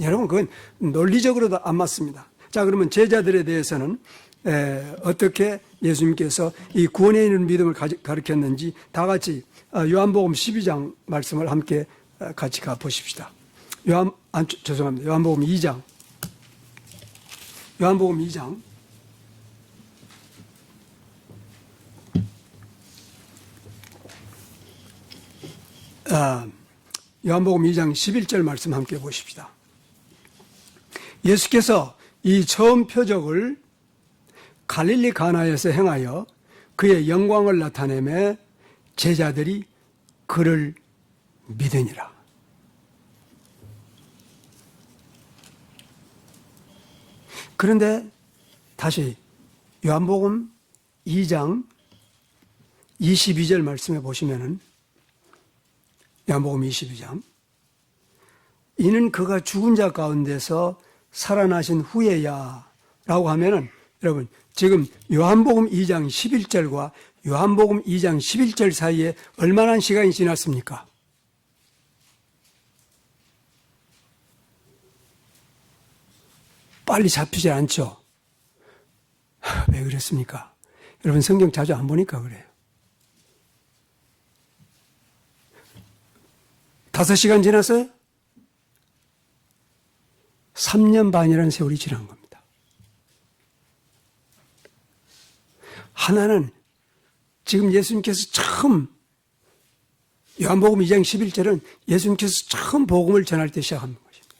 여러분 그건 논리적으로도 안 맞습니다. 자, 그러면 제자들에 대해서는 어떻게 예수님께서 이 구원에 있는 믿음을 가르쳤는지 다 같이 요한복음 12장 말씀을 함께 같이 가보십시다. 죄송합니다. 요한복음 2장. 요한복음 2장. 요한복음 2장 11절 말씀 함께 보십시다. 예수께서 이 처음 표적을 갈릴리 가나에서 행하여 그의 영광을 나타내매 제자들이 그를 믿으니라. 그런데 다시 요한복음 2장 22절 말씀에 보시면은 요한복음 22장 이는 그가 죽은 자 가운데서 살아나신 후에야 라고 하면은 여러분 지금 요한복음 2장 11절과 요한복음 2장 11절 사이에 얼마나 시간이 지났습니까? 빨리 잡히지 않죠? 왜 그랬습니까? 여러분 성경 자주 안 보니까 그래요. 5시간 지났어요? 3년 반이라는 세월이 지난 겁니다. 하나는 지금 예수님께서 처음 요한복음 2장 11절은 예수님께서 처음 복음을 전할 때 시작한 것입니다.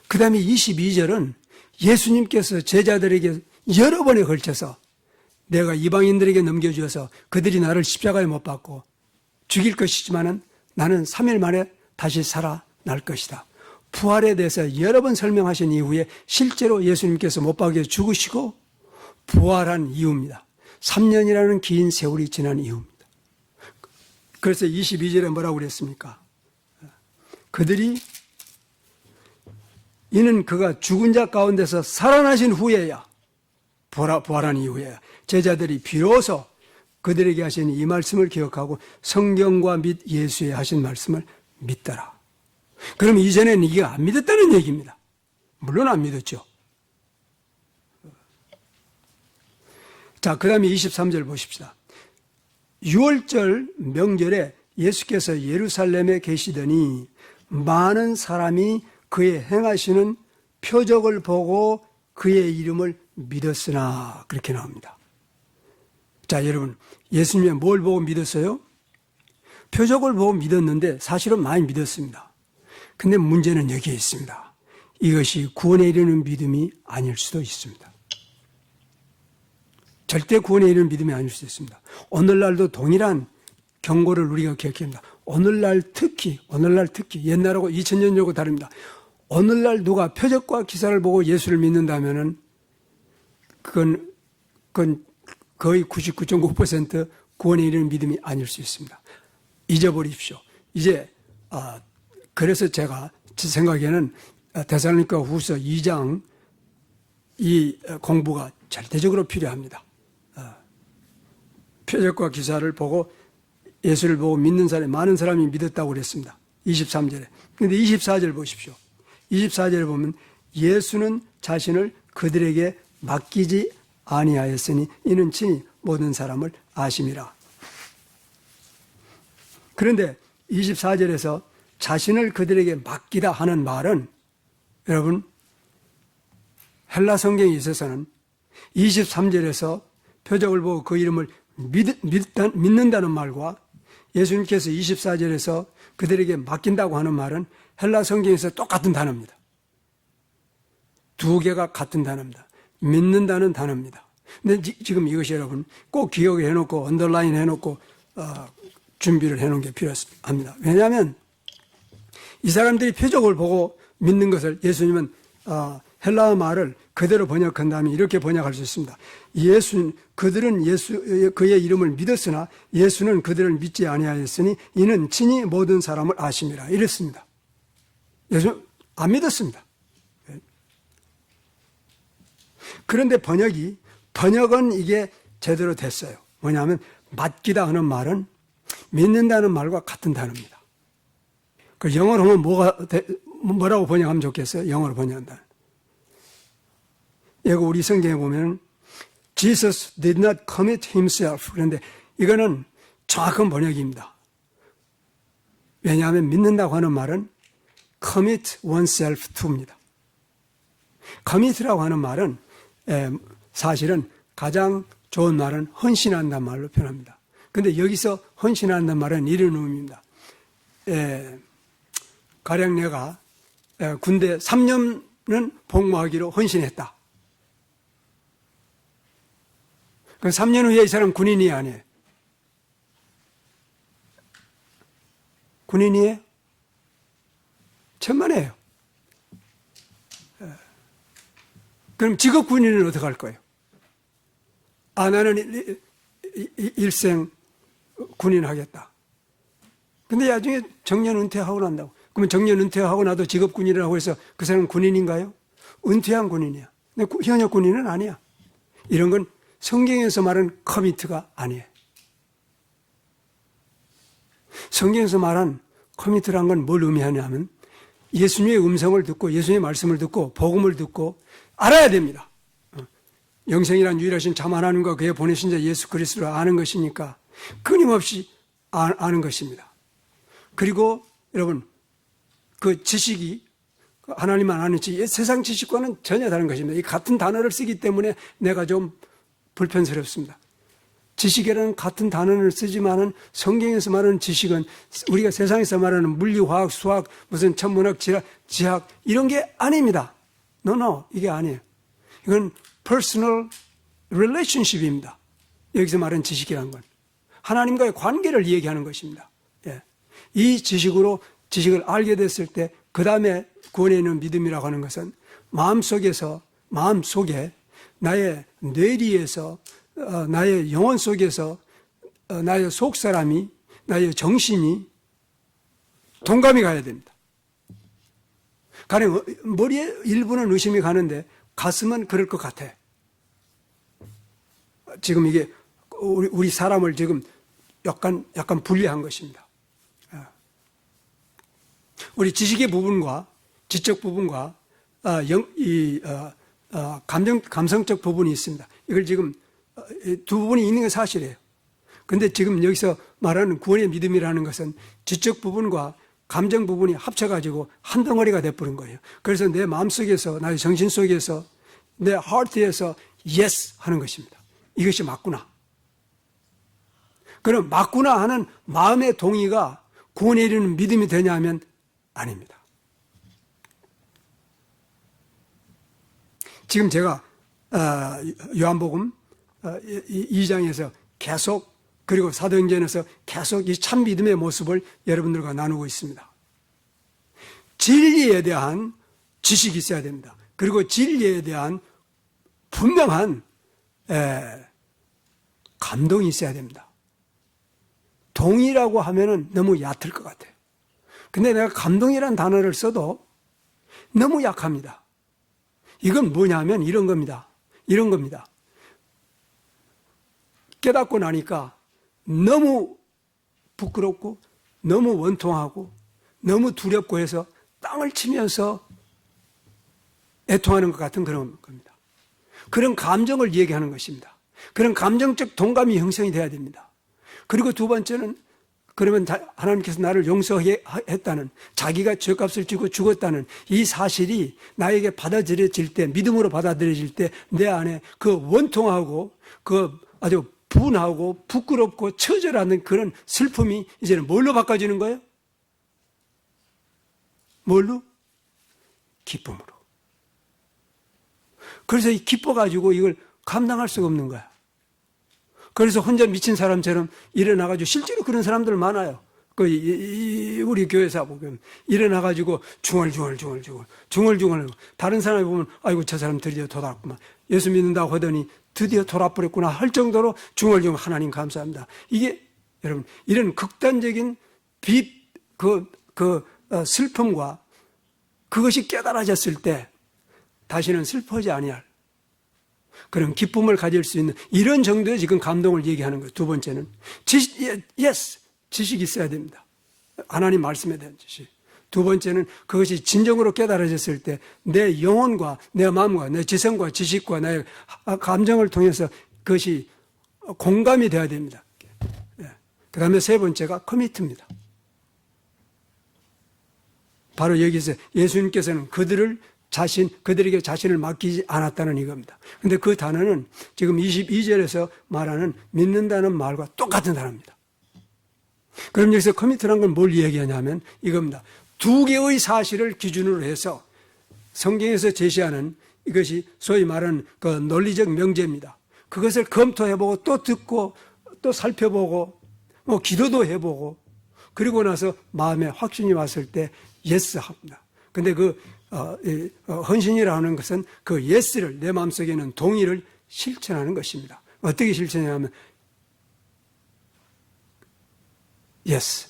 그 다음에 22절은 예수님께서 제자들에게 여러 번에 걸쳐서 내가 이방인들에게 넘겨주어서 그들이 나를 십자가에 못 박고 죽일 것이지만은 나는 3일 만에 다시 살아날 것이다. 부활에 대해서 여러 번 설명하신 이후에 실제로 예수님께서 못 박여 죽으시고 부활한 이유입니다. 3년이라는 긴 세월이 지난 이유입니다. 그래서 22절에 뭐라고 그랬습니까? 그들이 이는 그가 죽은 자 가운데서 살아나신 후에야 부활한 이후에야 제자들이 비로소 그들에게 하신 이 말씀을 기억하고 성경과 및 예수에 하신 말씀을 믿더라. 그럼 이전에는 이게 안 믿었다는 얘기입니다. 물론 안 믿었죠. 자, 그 다음에 23절 보십시다. 6월절 명절에 예수께서 예루살렘에 계시더니 많은 사람이 그의 행하시는 표적을 보고 그의 이름을 믿었으나 그렇게 나옵니다. 자, 여러분 예수님이 뭘 보고 믿었어요? 표적을 보고 믿었는데 사실은 많이 믿었습니다. 근데 문제는 여기에 있습니다. 이것이 구원에 이르는 믿음이 아닐 수도 있습니다. 절대 구원에 이르는 믿음이 아닐 수도 있습니다. 오늘날도 동일한 경고를 우리가 기억해야 합니다. 오늘날 특히 옛날하고 2000년 전하고 다릅니다. 오늘날 누가 표적과 기사를 보고 예수를 믿는다면은 그건 거의 99.9% 구원에 이르는 믿음이 아닐 수 있습니다. 잊어버리십시오. 이제 그래서 제가 제 생각에는 데살로니가 후서 2장 이 공부가 절대적으로 필요합니다. 표적과 기사를 보고 예수를 보고 믿는 사람이 많은 사람이 믿었다고 그랬습니다. 23절에. 그런데 24절 보십시오. 24절에 보면 예수는 자신을 그들에게 맡기지 아니하였으니 이는 친히 모든 사람을 아심이라. 그런데 24절에서 자신을 그들에게 맡기다 하는 말은 여러분 헬라 성경에 있어서는 23절에서 표적을 보고 그 이름을 믿는다는 말과 예수님께서 24절에서 그들에게 맡긴다고 하는 말은 헬라 성경에서 똑같은 단어입니다. 두 개가 같은 단어입니다. 믿는다는 단어입니다. 근데 지금 이것이 여러분 꼭 기억을 해놓고 언더라인 해놓고 준비를 해놓은 게 필요합니다. 왜냐하면 이 사람들이 표적을 보고 믿는 것을 예수님은 헬라어 말을 그대로 번역한다면 이렇게 번역할 수 있습니다. 그들은 그의 이름을 믿었으나 예수는 그들을 믿지 아니하였으니 이는 친히 모든 사람을 아심이라 이랬습니다. 예수 안 믿었습니다. 그런데 번역은 이게 제대로 됐어요. 뭐냐면 맡기다 하는 말은 믿는다는 말과 같은 단어입니다. 그 영어로 하면 뭐라고 번역하면 좋겠어요? 영어로 번역한다. 이거 우리 성경에 보면 Jesus did not commit himself. 그런데 이거는 정확한 번역입니다. 왜냐하면 믿는다고 하는 말은 commit oneself to입니다. commit라고 하는 말은 사실은 가장 좋은 말은 헌신한다는 말로 표현합니다. 그런데 여기서 헌신한다는 말은 이런 의미입니다. 가령 내가 군대 3년은 복무하기로 헌신했다. 그럼 3년 후에 이 사람 군인이 아니에요. 군인이에요? 천만에요. 그럼 직업 군인은 어떻게 할 거예요? 나는 일생 군인 하겠다. 근데 나중에 정년 은퇴하고 난다고. 그러면 정년 은퇴하고 나도 직업 군인이라고 해서 그 사람은 군인인가요? 은퇴한 군인이야. 근데 현역 군인은 아니야. 이런 건 성경에서 말하는 커미트가 아니에요. 성경에서 말한 커미트란 건 뭘 의미하냐면 예수님의 음성을 듣고 예수님의 말씀을 듣고 복음을 듣고 알아야 됩니다. 영생이란 유일하신 참 하나님과 그의 보내신 자 예수 그리스도를 아는 것이니까 끊임없이 아는 것입니다. 그리고 여러분 그 지식이 하나님만 아는 지식, 세상 지식과는 전혀 다른 것입니다. 이 같은 단어를 쓰기 때문에 내가 좀 불편스럽습니다. 지식이라는 같은 단어를 쓰지만은 성경에서 말하는 지식은 우리가 세상에서 말하는 물리, 화학, 수학, 무슨 천문학, 지학 이런 게 아닙니다. No, 이게 아니에요. 이건 personal relationship입니다. 여기서 말하는 지식이라는 건 하나님과의 관계를 얘기하는 것입니다. 이 지식을 알게 됐을 때 그 다음에 구원에 있는 믿음이라고 하는 것은 마음속에 나의 뇌리에서 나의 영혼 속에서 나의 속사람이 나의 정신이 동감이 가야 됩니다. 가령 머리에 일부는 의심이 가는데 가슴은 그럴 것 같아. 지금 이게 우리 사람을 지금 약간 분리한 것입니다. 우리 지식의 부분과 지적 부분과 감성적 부분이 있습니다. 이걸 지금 두 부분이 있는 게 사실이에요. 그런데 지금 여기서 말하는 구원의 믿음이라는 것은 지적 부분과 감정 부분이 합쳐가지고 한 덩어리가 돼버린 거예요. 그래서 내 마음속에서 나의 정신 속에서 내 하트에서 yes 하는 것입니다. 이것이 맞구나. 그럼 맞구나 하는 마음의 동의가 구원에 이르는 믿음이 되냐면 아닙니다. 지금 제가 요한복음 2장에서 계속 그리고 사도행전에서 계속 이 참 믿음의 모습을 여러분들과 나누고 있습니다. 진리에 대한 지식이 있어야 됩니다. 그리고 진리에 대한 분명한 감동이 있어야 됩니다. 동의라고 하면은 너무 얕을 것 같아요. 근데 내가 감동이라는 단어를 써도 너무 약합니다. 이건 뭐냐면 이런 겁니다. 깨닫고 나니까 너무 부끄럽고 너무 원통하고 너무 두렵고 해서 땅을 치면서 애통하는 것 같은 그런 겁니다. 그런 감정을 얘기하는 것입니다. 그런 감정적 동감이 형성이 돼야 됩니다. 그리고 두 번째는 그러면 하나님께서 나를 용서했다는, 자기가 죄값을 지고 죽었다는 이 사실이 나에게 받아들여질 때, 믿음으로 받아들여질 때 내 안에 그 원통하고 그 아주 분하고 부끄럽고 처절하는 그런 슬픔이 이제는 뭘로 바꿔지는 거예요? 뭘로? 기쁨으로. 그래서 기뻐가지고 이걸 감당할 수가 없는 거야. 그래서 혼자 미친 사람처럼 일어나가지고, 실제로 그런 사람들 많아요. 우리 교회사 보면 일어나가지고 중얼중얼 다른 사람이 보면 아이고 저 사람 드디어 돌아왔구만, 예수 믿는다고 하더니 드디어 돌아버렸구나 할 정도로 중얼중얼 하나님 감사합니다. 이게 여러분 이런 극단적인 슬픔과 그것이 깨달아졌을 때 다시는 슬퍼하지 아니할 그런 기쁨을 가질 수 있는 이런 정도의 지금 감동을 얘기하는 거예요. 두 번째는 지식이 있어야 됩니다. 하나님 말씀에 대한 지식. 두 번째는 그것이 진정으로 깨달아졌을 때 내 영혼과 내 마음과 내 지성과 지식과 나의 감정을 통해서 그것이 공감이 되어야 됩니다. 그 다음에 세 번째가 커미트입니다. 바로 여기서 예수님께서는 그들에게 자신을 맡기지 않았다는 이겁니다. 근데 그 단어는 지금 22절에서 말하는 믿는다는 말과 똑같은 단어입니다. 그럼 여기서 커미트라는 건 뭘 얘기하냐면 이겁니다. 두 개의 사실을 기준으로 해서 성경에서 제시하는 이것이 소위 말하는 그 논리적 명제입니다. 그것을 검토해보고 또 듣고 또 살펴보고 기도도 해보고 그리고 나서 마음에 확신이 왔을 때 예스 합니다. 근데 헌신이라 하는 것은 그 예스를, 내 마음속에 있는 동의를 실천하는 것입니다. 어떻게 실천하냐면 예스,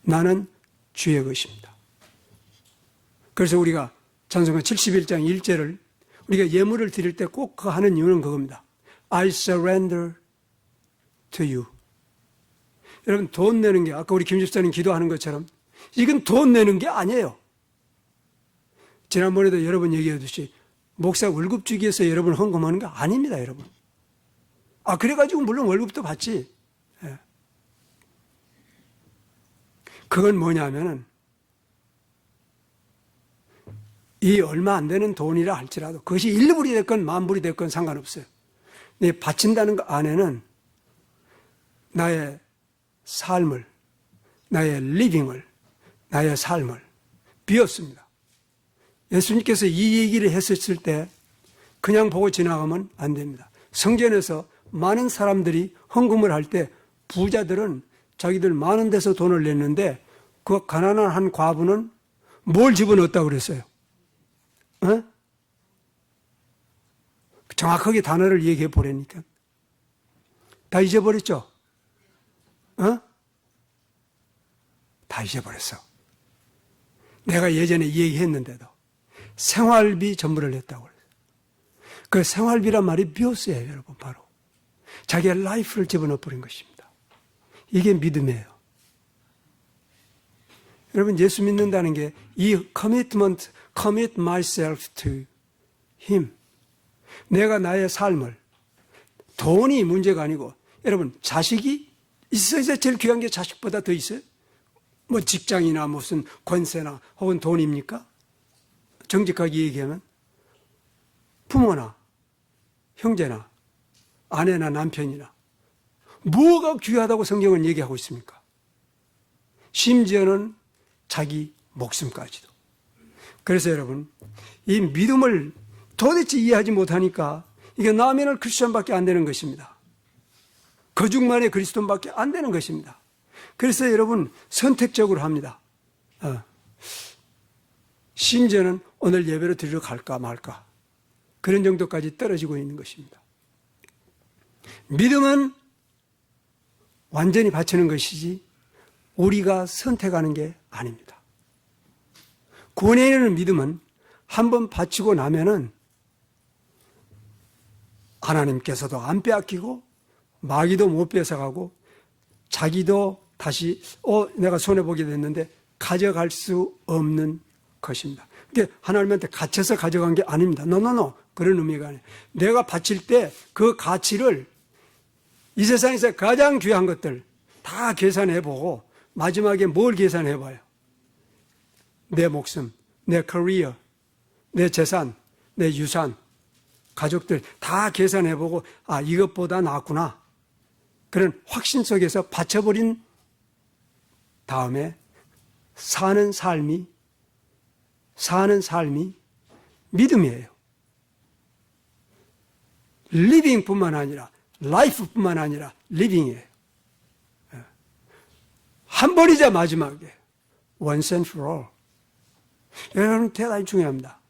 나는 주의 것입니다. 그래서 우리가 찬송가 71장 1절을 우리가 예물을 드릴 때 꼭 하는 이유는 그겁니다. I surrender to you. 여러분 돈 내는 게 아까 우리 김 집사님 기도하는 것처럼 이건 돈 내는 게 아니에요. 지난번에도 여러분 얘기했듯이 목사 월급 주기 위해서 여러분 헌금하는 거 아닙니다, 여러분. 그래가지고 물론 월급도 받지. 예. 그건 뭐냐면은 이 얼마 안 되는 돈이라 할지라도 그것이 1불이 됐건 10,000불이 됐건 상관없어요. 바친다는 것 안에는 나의 삶을, 나의 리빙을, 나의 삶을 비웠습니다. 예수님께서 이 얘기를 했었을 때 그냥 보고 지나가면 안 됩니다. 성전에서 많은 사람들이 헌금을 할 때 부자들은 자기들 많은 데서 돈을 냈는데 그 가난한 한 과부는 뭘 집어넣었다고 그랬어요? 정확하게 단어를 얘기해 보라니까. 다 잊어버렸죠? 다 잊어버렸어. 내가 예전에 얘기했는데도 생활비 전부를 냈다고 그랬어요. 그 생활비란 말이 비었어요, 여러분. 바로 자기의 라이프를 집어넣어 버린 것입니다. 이게 믿음이에요. 여러분 예수 믿는다는 게 이 commit myself to him. 내가 나의 삶을, 돈이 문제가 아니고 여러분 자식이 있어야 제일 귀한 게 자식보다 더 있어요? 뭐 직장이나 무슨 권세나 혹은 돈입니까? 정직하게 얘기하면 부모나 형제나 아내나 남편이나 뭐가 귀하다고 성경은 얘기하고 있습니까? 심지어는 자기 목숨까지도. 그래서 여러분 이 믿음을 도대체 이해하지 못하니까 이게 나면은 크리스천밖에 안 되는 것입니다. 거중만의 그리스도인밖에 안 되는 것입니다. 그래서 여러분 선택적으로 합니다. 심지어는 오늘 예배로 드리러 갈까 말까 그런 정도까지 떨어지고 있는 것입니다. 믿음은 완전히 바치는 것이지 우리가 선택하는 게 아닙니다. 구원에 이르는 믿음은 한번 바치고 나면은 하나님께서도 안 빼앗기고 마귀도 못 뺏어가고 자기도 다시 내가 손해보게 됐는데 가져갈 수 없는 것입니다. 이게 하나님한테 갇혀서 가져간 게 아닙니다. 노노노. 그런 의미가 아니에요. 내가 바칠 때 그 가치를 이 세상에서 가장 귀한 것들 다 계산해보고 마지막에 뭘 계산해봐요? 내 목숨, 내 커리어, 내 재산, 내 유산, 가족들 다 계산해보고 이것보다 낫구나. 그런 확신 속에서 바쳐버린 다음에 사는 삶이 믿음이에요. 리빙뿐만 아니라 라이프뿐만 아니라 리빙이에요. 한 번이자 마지막에 once and for all. 여러분 대단히 중요합니다.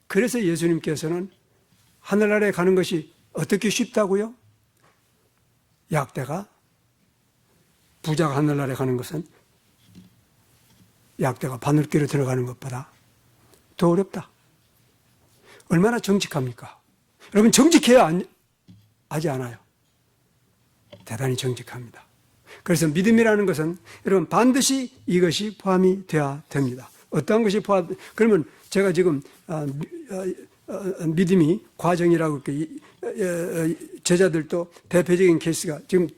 그래서 예수님께서는 하늘나라에 가는 것이 어떻게 쉽다고요? 약대가 부자가 하늘나라에 가는 것은 약대가 바늘귀로 들어가는 것보다 더 어렵다. 얼마나 정직합니까? 여러분 정직해야 하지 않아요. 대단히 정직합니다. 그래서 믿음이라는 것은 여러분 반드시 이것이 포함이 돼야 됩니다. 어떠한 것이 그러면 제가 지금 믿음이 과정이라고 제자들도 대표적인 케이스가 지금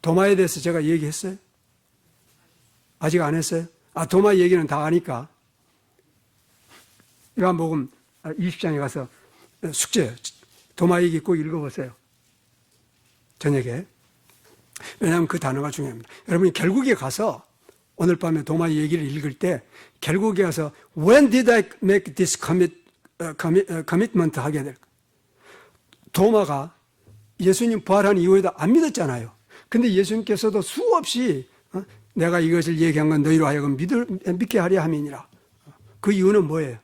도마에 대해서 제가 얘기했어요? 아직 안 했어요? 도마 얘기는 다 아니까 요한복음 20장에 가서 숙제예요. 도마 얘기 꼭 읽어보세요. 저녁에. 왜냐하면 그 단어가 중요합니다. 여러분이 결국에 가서 오늘 밤에 도마 얘기를 읽을 때 결국에 가서 When did I make this commitment 하게 될까? 도마가 예수님 부활한 이후에도 안 믿었잖아요. 근데 예수님께서도 수없이 내가 이것을 얘기한 건 너희로 하여금 믿게 하려 함이니라. 그 이유는 뭐예요?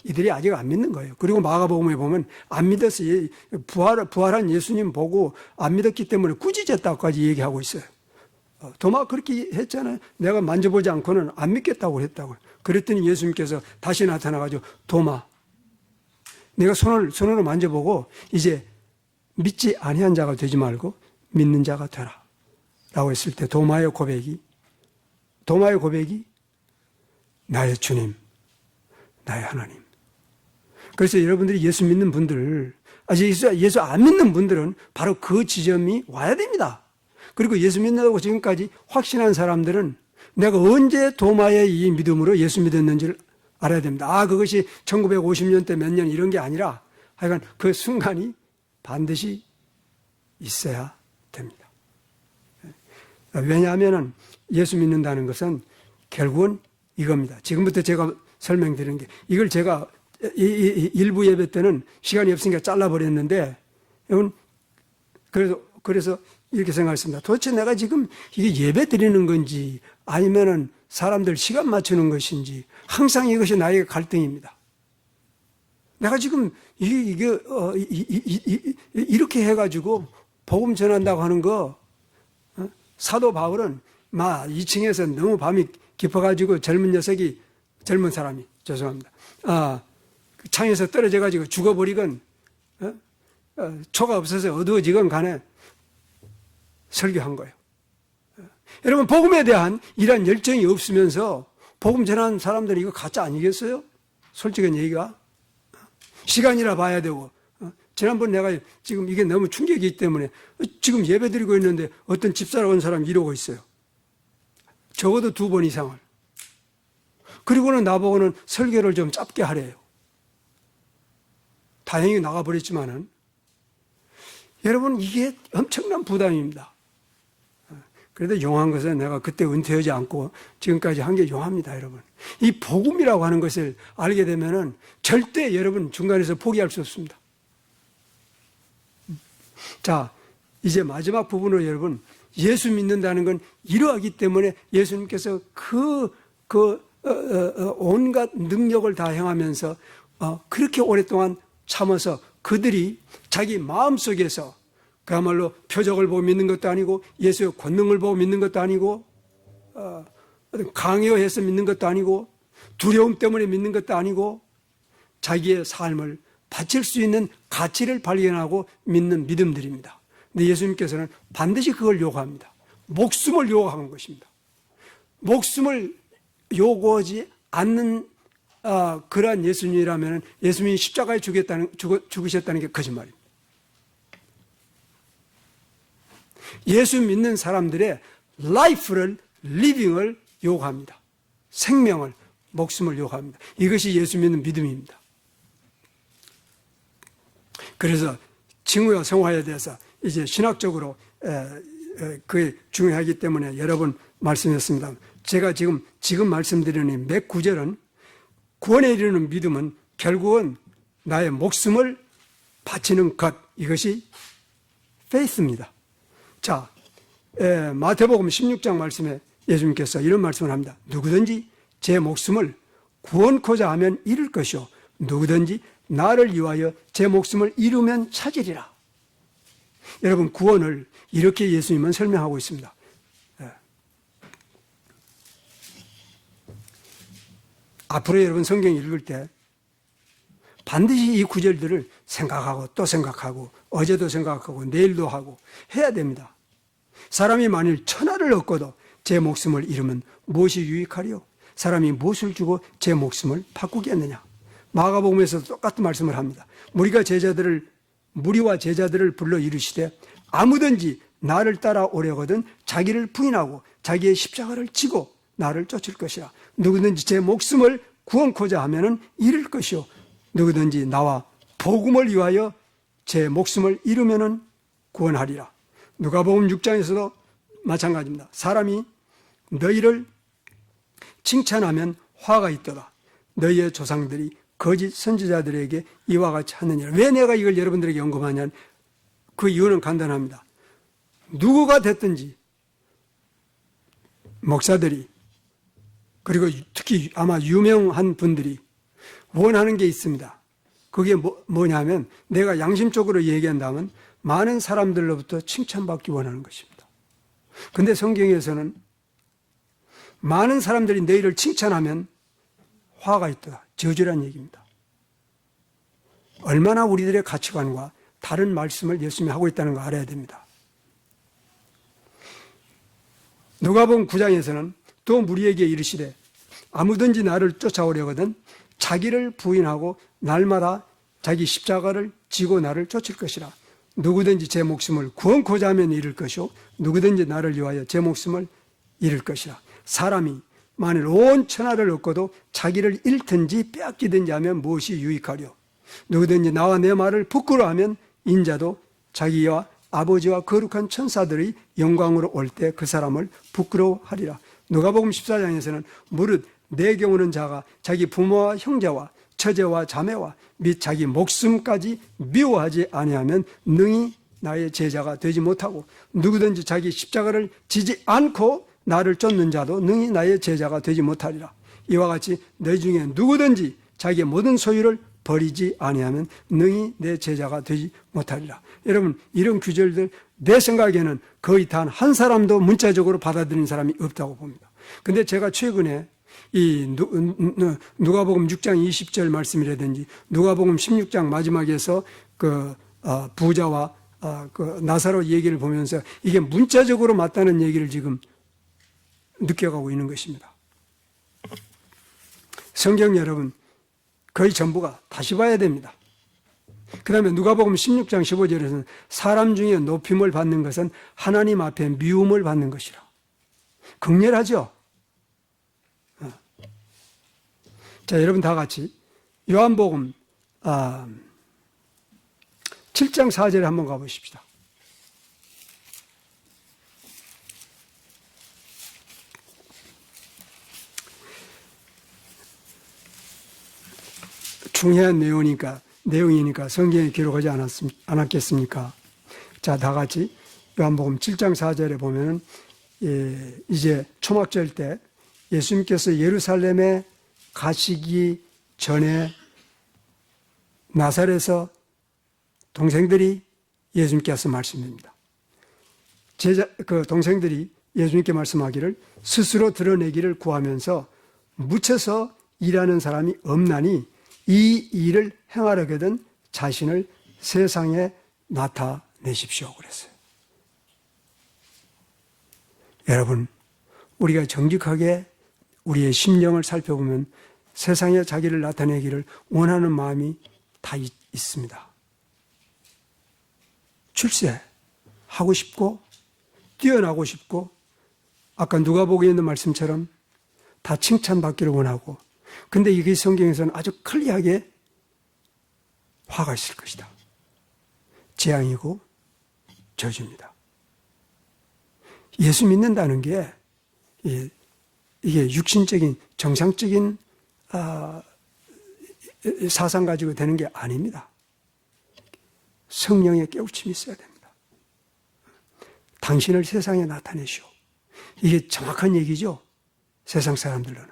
이들이 아직 안 믿는 거예요. 그리고 마가복음에 보면 안 믿어서 부활한 예수님 보고 안 믿었기 때문에 꾸짖었다고까지 얘기하고 있어요. 도마 그렇게 했잖아요. 내가 만져보지 않고는 안 믿겠다고 했다고요. 그랬더니 예수님께서 다시 나타나가지고 도마 내가 손으로 만져보고 이제 믿지 아니한 자가 되지 말고 믿는 자가 되라 라고 했을 때 도마의 고백이 나의 주님, 나의 하나님. 그래서 여러분들이 예수 믿는 분들, 예수 안 믿는 분들은 바로 그 지점이 와야 됩니다. 그리고 예수 믿는다고 지금까지 확신한 사람들은 내가 언제 도마의 이 믿음으로 예수 믿었는지를 알아야 됩니다. 그것이 1950년대 몇 년 이런 게 아니라 하여간 그 순간이 반드시 있어야 됩니다. 왜냐하면 예수 믿는다는 것은 결국은 이겁니다. 지금부터 제가 설명드리는 게 이걸 제가 일부 예배 때는 시간이 없으니까 잘라버렸는데 그래서 이렇게 생각했습니다. 도대체 내가 지금 이게 예배 드리는 건지 아니면은 사람들 시간 맞추는 것인지 항상 이것이 나에게 갈등입니다. 내가 지금 이렇게 해가지고 복음 전한다고 하는 거 사도 바울은 2층에서 너무 밤이 깊어가지고 젊은 사람이 죄송합니다. 창에서 떨어져가지고 죽어버리건 초가 없어서 어두워지건 간에 설교한 거예요. 여러분 복음에 대한 이런 열정이 없으면서 복음 전하는 사람들은 이거 가짜 아니겠어요? 솔직한 얘기가. 시간이라 봐야 되고 지난번 내가 지금 이게 너무 충격이기 때문에 지금 예배 드리고 있는데 어떤 집사로 온 사람이 이러고 있어요. 적어도 2번 이상을. 그리고는 나보고는 설교를 좀 짧게 하래요. 다행히 나가버렸지만은 여러분 이게 엄청난 부담입니다. 그래도 용한 것은 내가 그때 은퇴하지 않고 지금까지 한 게 용합니다, 여러분. 이 복음이라고 하는 것을 알게 되면은 절대 여러분 중간에서 포기할 수 없습니다. 자, 이제 마지막 부분으로 여러분 예수 믿는다는 건 이러하기 때문에 예수님께서 온갖 능력을 다 행하면서 그렇게 오랫동안 참아서 그들이 자기 마음속에서 그야말로 표적을 보고 믿는 것도 아니고 예수의 권능을 보고 믿는 것도 아니고 강요해서 믿는 것도 아니고 두려움 때문에 믿는 것도 아니고 자기의 삶을 바칠 수 있는 가치를 발견하고 믿는 믿음들입니다. 근데 예수님께서는 반드시 그걸 요구합니다. 목숨을 요구하는 것입니다. 목숨을 요구하지 않는 그러한 예수님이라면 예수님이 십자가에 죽으셨다는 게 거짓말입니다. 예수 믿는 사람들의 라이프를, 리빙을 요구합니다. 생명을, 목숨을 요구합니다. 이것이 예수 믿는 믿음입니다. 그래서 징후와 성화에 대해서 이제 신학적으로 그게 중요하기 때문에 여러 번 말씀했습니다. 제가 지금 말씀드리는 몇 구절은 구원에 이르는 믿음은 결국은 나의 목숨을 바치는 것, 이것이 faith입니다. 자, 마태복음 16장 말씀에 예수님께서 이런 말씀을 합니다. 누구든지 제 목숨을 구원코자 하면 잃을 것이요 누구든지 나를 위하여 제 목숨을 잃으면 찾으리라. 여러분, 구원을 이렇게 예수님은 설명하고 있습니다. 앞으로 여러분 성경 읽을 때 반드시 이 구절들을 생각하고 또 생각하고 어제도 생각하고 내일도 하고 해야 됩니다. 사람이 만일 천하를 얻고도 제 목숨을 잃으면 무엇이 유익하리요? 사람이 무엇을 주고 제 목숨을 바꾸겠느냐? 마가복음에서 똑같은 말씀을 합니다. 무리와 제자들을 불러 이르시되 아무든지 나를 따라오려거든 자기를 부인하고 자기의 십자가를 지고 나를 쫓을 것이라. 누구든지 제 목숨을 구원코자 하면은 잃을 것이요 누구든지 나와 복음을 위하여 제 목숨을 잃으면은 구원하리라. 누가복음 6장에서도 마찬가지입니다. 사람이 너희를 칭찬하면 화가 있도다. 너희의 조상들이 거짓 선지자들에게 이와 같이 하느니라. 왜 내가 이걸 여러분들에게 언급하냐면 그 이유는 간단합니다. 누구가 됐든지 목사들이 그리고 특히 아마 유명한 분들이 원하는 게 있습니다. 그게 뭐냐면 내가 양심적으로 얘기한다면 많은 사람들로부터 칭찬받기 원하는 것입니다. 근데 성경에서는 많은 사람들이 너희를 칭찬하면 화가 있다. 저주란 얘기입니다. 얼마나 우리들의 가치관과 다른 말씀을 예수님이 하고 있다는 거 알아야 됩니다. 누가복음 9장에서는 또 무리에게 이르시되 아무든지 나를 쫓아오려거든 자기를 부인하고 날마다 자기 십자가를 지고 나를 쫓을 것이라. 누구든지 제 목숨을 구원코자 하면 잃을 것이요 누구든지 나를 위하여 제 목숨을 잃을 것이라. 사람이 만일 온 천하를 얻고도 자기를 잃든지 빼앗기든지 하면 무엇이 유익하려? 누구든지 나와 내 말을 부끄러워하면 인자도 자기와 아버지와 거룩한 천사들의 영광으로 올 때 그 사람을 부끄러워하리라. 누가복음 14장에서는 무릇 내 경우는 자가 자기 부모와 형제와 처제와 자매와 및 자기 목숨까지 미워하지 아니하면 능히 나의 제자가 되지 못하고 누구든지 자기 십자가를 지지 않고 나를 쫓는 자도 능히 나의 제자가 되지 못하리라. 이와 같이 너 중에 누구든지 자기의 모든 소유를 버리지 아니하면 능히 내 제자가 되지 못하리라. 여러분, 이런 규절들 내 생각에는 거의 단 한 사람도 문자적으로 받아들이는 사람이 없다고 봅니다. 근데 제가 최근에 이 누가복음 6장 20절 말씀이라든지 누가복음 16장 마지막에서 그 부자와 그 나사로 얘기를 보면서 이게 문자적으로 맞다는 얘기를 지금 느껴가고 있는 것입니다. 성경 여러분 거의 전부가 다시 봐야 됩니다. 그 다음에 누가복음 16장 15절에서는 사람 중에 높임을 받는 것은 하나님 앞에 미움을 받는 것이라. 극렬하죠? 자, 여러분 다 같이 요한복음 7장 4절에 한번 가보십시다. 중요한 내용이니까 성경에 기록하지 않았겠습니까? 자, 다 같이 요한복음 7장 4절에 보면은 이제 초막절 때 예수님께서 예루살렘에 가시기 전에 나사렛에서 동생들이 예수님께서 말씀합니다. 그 동생들이 예수님께 말씀하기를 스스로 드러내기를 구하면서 묻혀서 일하는 사람이 없나니 이 일을 행하려거든 자신을 세상에 나타내십시오. 그랬어요. 여러분, 우리가 정직하게 우리의 심령을 살펴보면 세상에 자기를 나타내기를 원하는 마음이 다 있습니다. 출세하고 싶고 뛰어나고 싶고 아까 누가복음에 있는 말씀처럼 다 칭찬받기를 원하고, 근데 이게 성경에서는 아주 클리어하게 화가 있을 것이다. 재앙이고 저주입니다. 예수 믿는다는 게 이게 육신적인 정상적인 사상 가지고 되는 게 아닙니다. 성령의 깨우침이 있어야 됩니다. 당신을 세상에 나타내시오. 이게 정확한 얘기죠. 세상 사람들로는.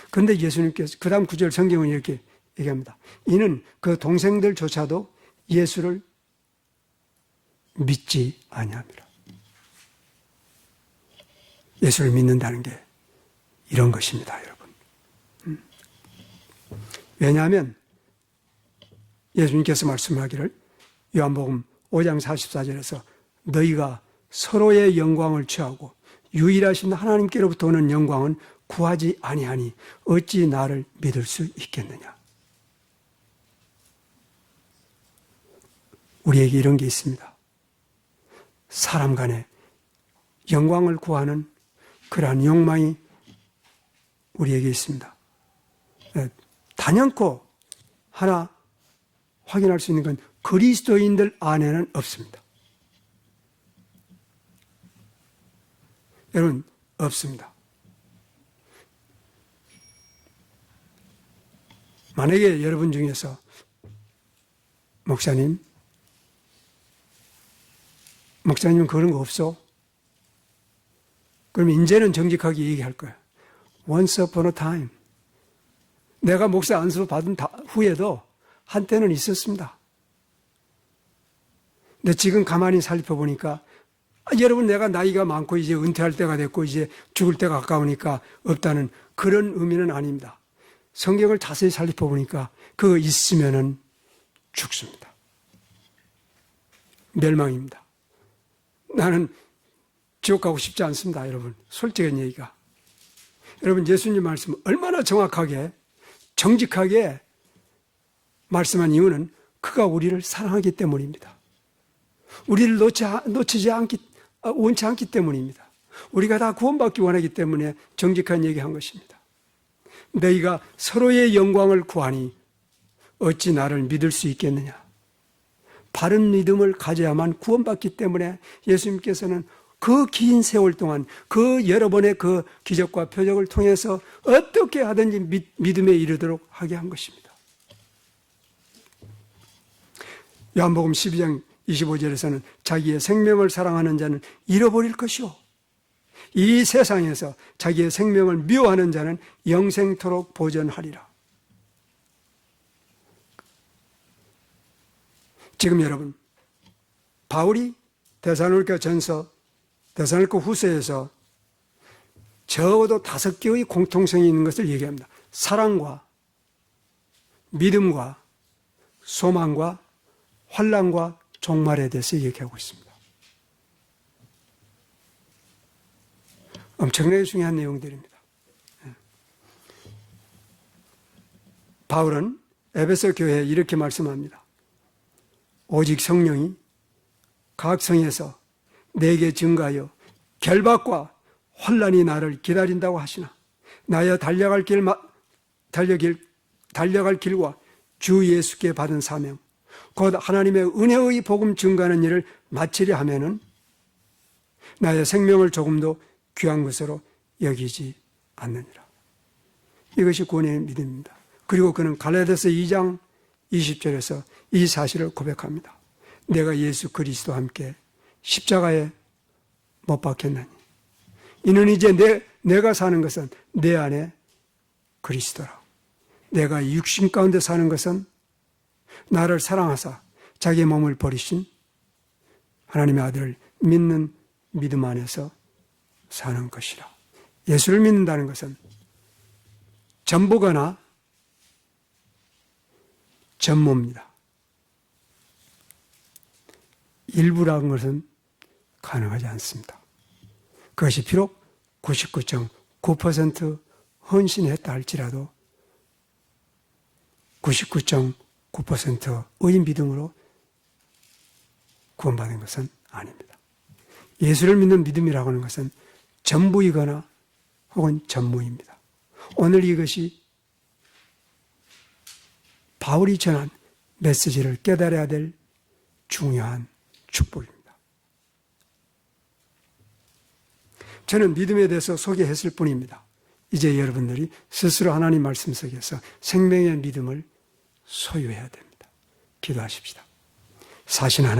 그런데 예수님께서 그 다음 구절 성경은 이렇게 얘기합니다. 이는 그 동생들조차도 예수를 믿지 아니합니다. 예수를 믿는다는 게 이런 것입니다, 여러분. 왜냐하면 예수님께서 말씀하기를 요한복음 5장 44절에서 너희가 서로의 영광을 취하고 유일하신 하나님께로부터 오는 영광은 구하지 아니하니 어찌 나를 믿을 수 있겠느냐. 우리에게 이런 게 있습니다. 사람 간에 영광을 구하는 그러한 욕망이 우리에게 있습니다. 단연코 하나 확인할 수 있는 건 그리스도인들 안에는 없습니다. 여러분, 없습니다. 만약에 여러분 중에서 목사님 그런 거 없어? 그럼 이제는 정직하게 얘기할 거야. Once upon a time. 내가 목사 안수 받은 후에도 한때는 있었습니다. 근데 지금 가만히 살펴보니까 여러분 내가 나이가 많고 이제 은퇴할 때가 됐고 이제 죽을 때가 가까우니까 없다는 그런 의미는 아닙니다. 성경을 자세히 살펴보니까 그거 있으면은 죽습니다. 멸망입니다. 나는 지옥 가고 싶지 않습니다, 여러분. 솔직한 얘기가. 여러분, 예수님 말씀 얼마나 정확하게, 정직하게 말씀한 이유는 그가 우리를 사랑하기 때문입니다. 우리를 원치 않기 때문입니다. 우리가 다 구원받기 원하기 때문에 정직한 얘기한 것입니다. 너희가 서로의 영광을 구하니 어찌 나를 믿을 수 있겠느냐. 바른 믿음을 가져야만 구원받기 때문에 예수님께서는 그 긴 세월 동안 그 여러 번의 그 기적과 표적을 통해서 어떻게 하든지 믿음에 이르도록 하게 한 것입니다. 요한복음 12장 25절에서는 자기의 생명을 사랑하는 자는 잃어버릴 것이요, 이 세상에서 자기의 생명을 미워하는 자는 영생토록 보전하리라. 지금 여러분, 바울이 데살로니가 전서, 데살로니가 후서에서 적어도 5개의 공통성이 있는 것을 얘기합니다. 사랑과 믿음과 소망과 환난과 종말에 대해서 얘기하고 있습니다. 엄청나게 중요한 내용들입니다. 바울은 에베소 교회에 이렇게 말씀합니다. 오직 성령이 각 성에서 내게 증가하여 결박과 환난이 나를 기다린다고 하시나 나여 달려갈 길과 주 예수께 받은 사명 곧 하나님의 은혜의 복음 증거하는 일을 마치려 하면은 나의 생명을 조금도 귀한 것으로 여기지 않느니라. 이것이 구원의 믿음입니다. 그리고 그는 갈라디아서 2장 20절에서 이 사실을 고백합니다. 내가 예수 그리스도와 함께 십자가에 못 박혔나니 이는 이제 내가 사는 것은 내 안에 그리스도라. 내가 육신 가운데 사는 것은 나를 사랑하사 자기의 몸을 버리신 하나님의 아들을 믿는 믿음 안에서 사는 것이라. 예수를 믿는다는 것은 전부거나 전무입니다. 일부라는 것은 가능하지 않습니다. 그것이 비록 99.9% 헌신했다 할지라도 99.9%의 믿음으로 구원받은 것은 아닙니다. 예수를 믿는 믿음이라고 하는 것은 전부이거나 혹은 전무입니다. 오늘 이것이 바울이 전한 메시지를 깨달아야 될 중요한 축복입니다. 저는 믿음에 대해서 소개했을 뿐입니다. 이제 여러분들이 스스로 하나님 말씀 속에서 생명의 믿음을 소유해야 됩니다. 기도하십시다. 사신 하나님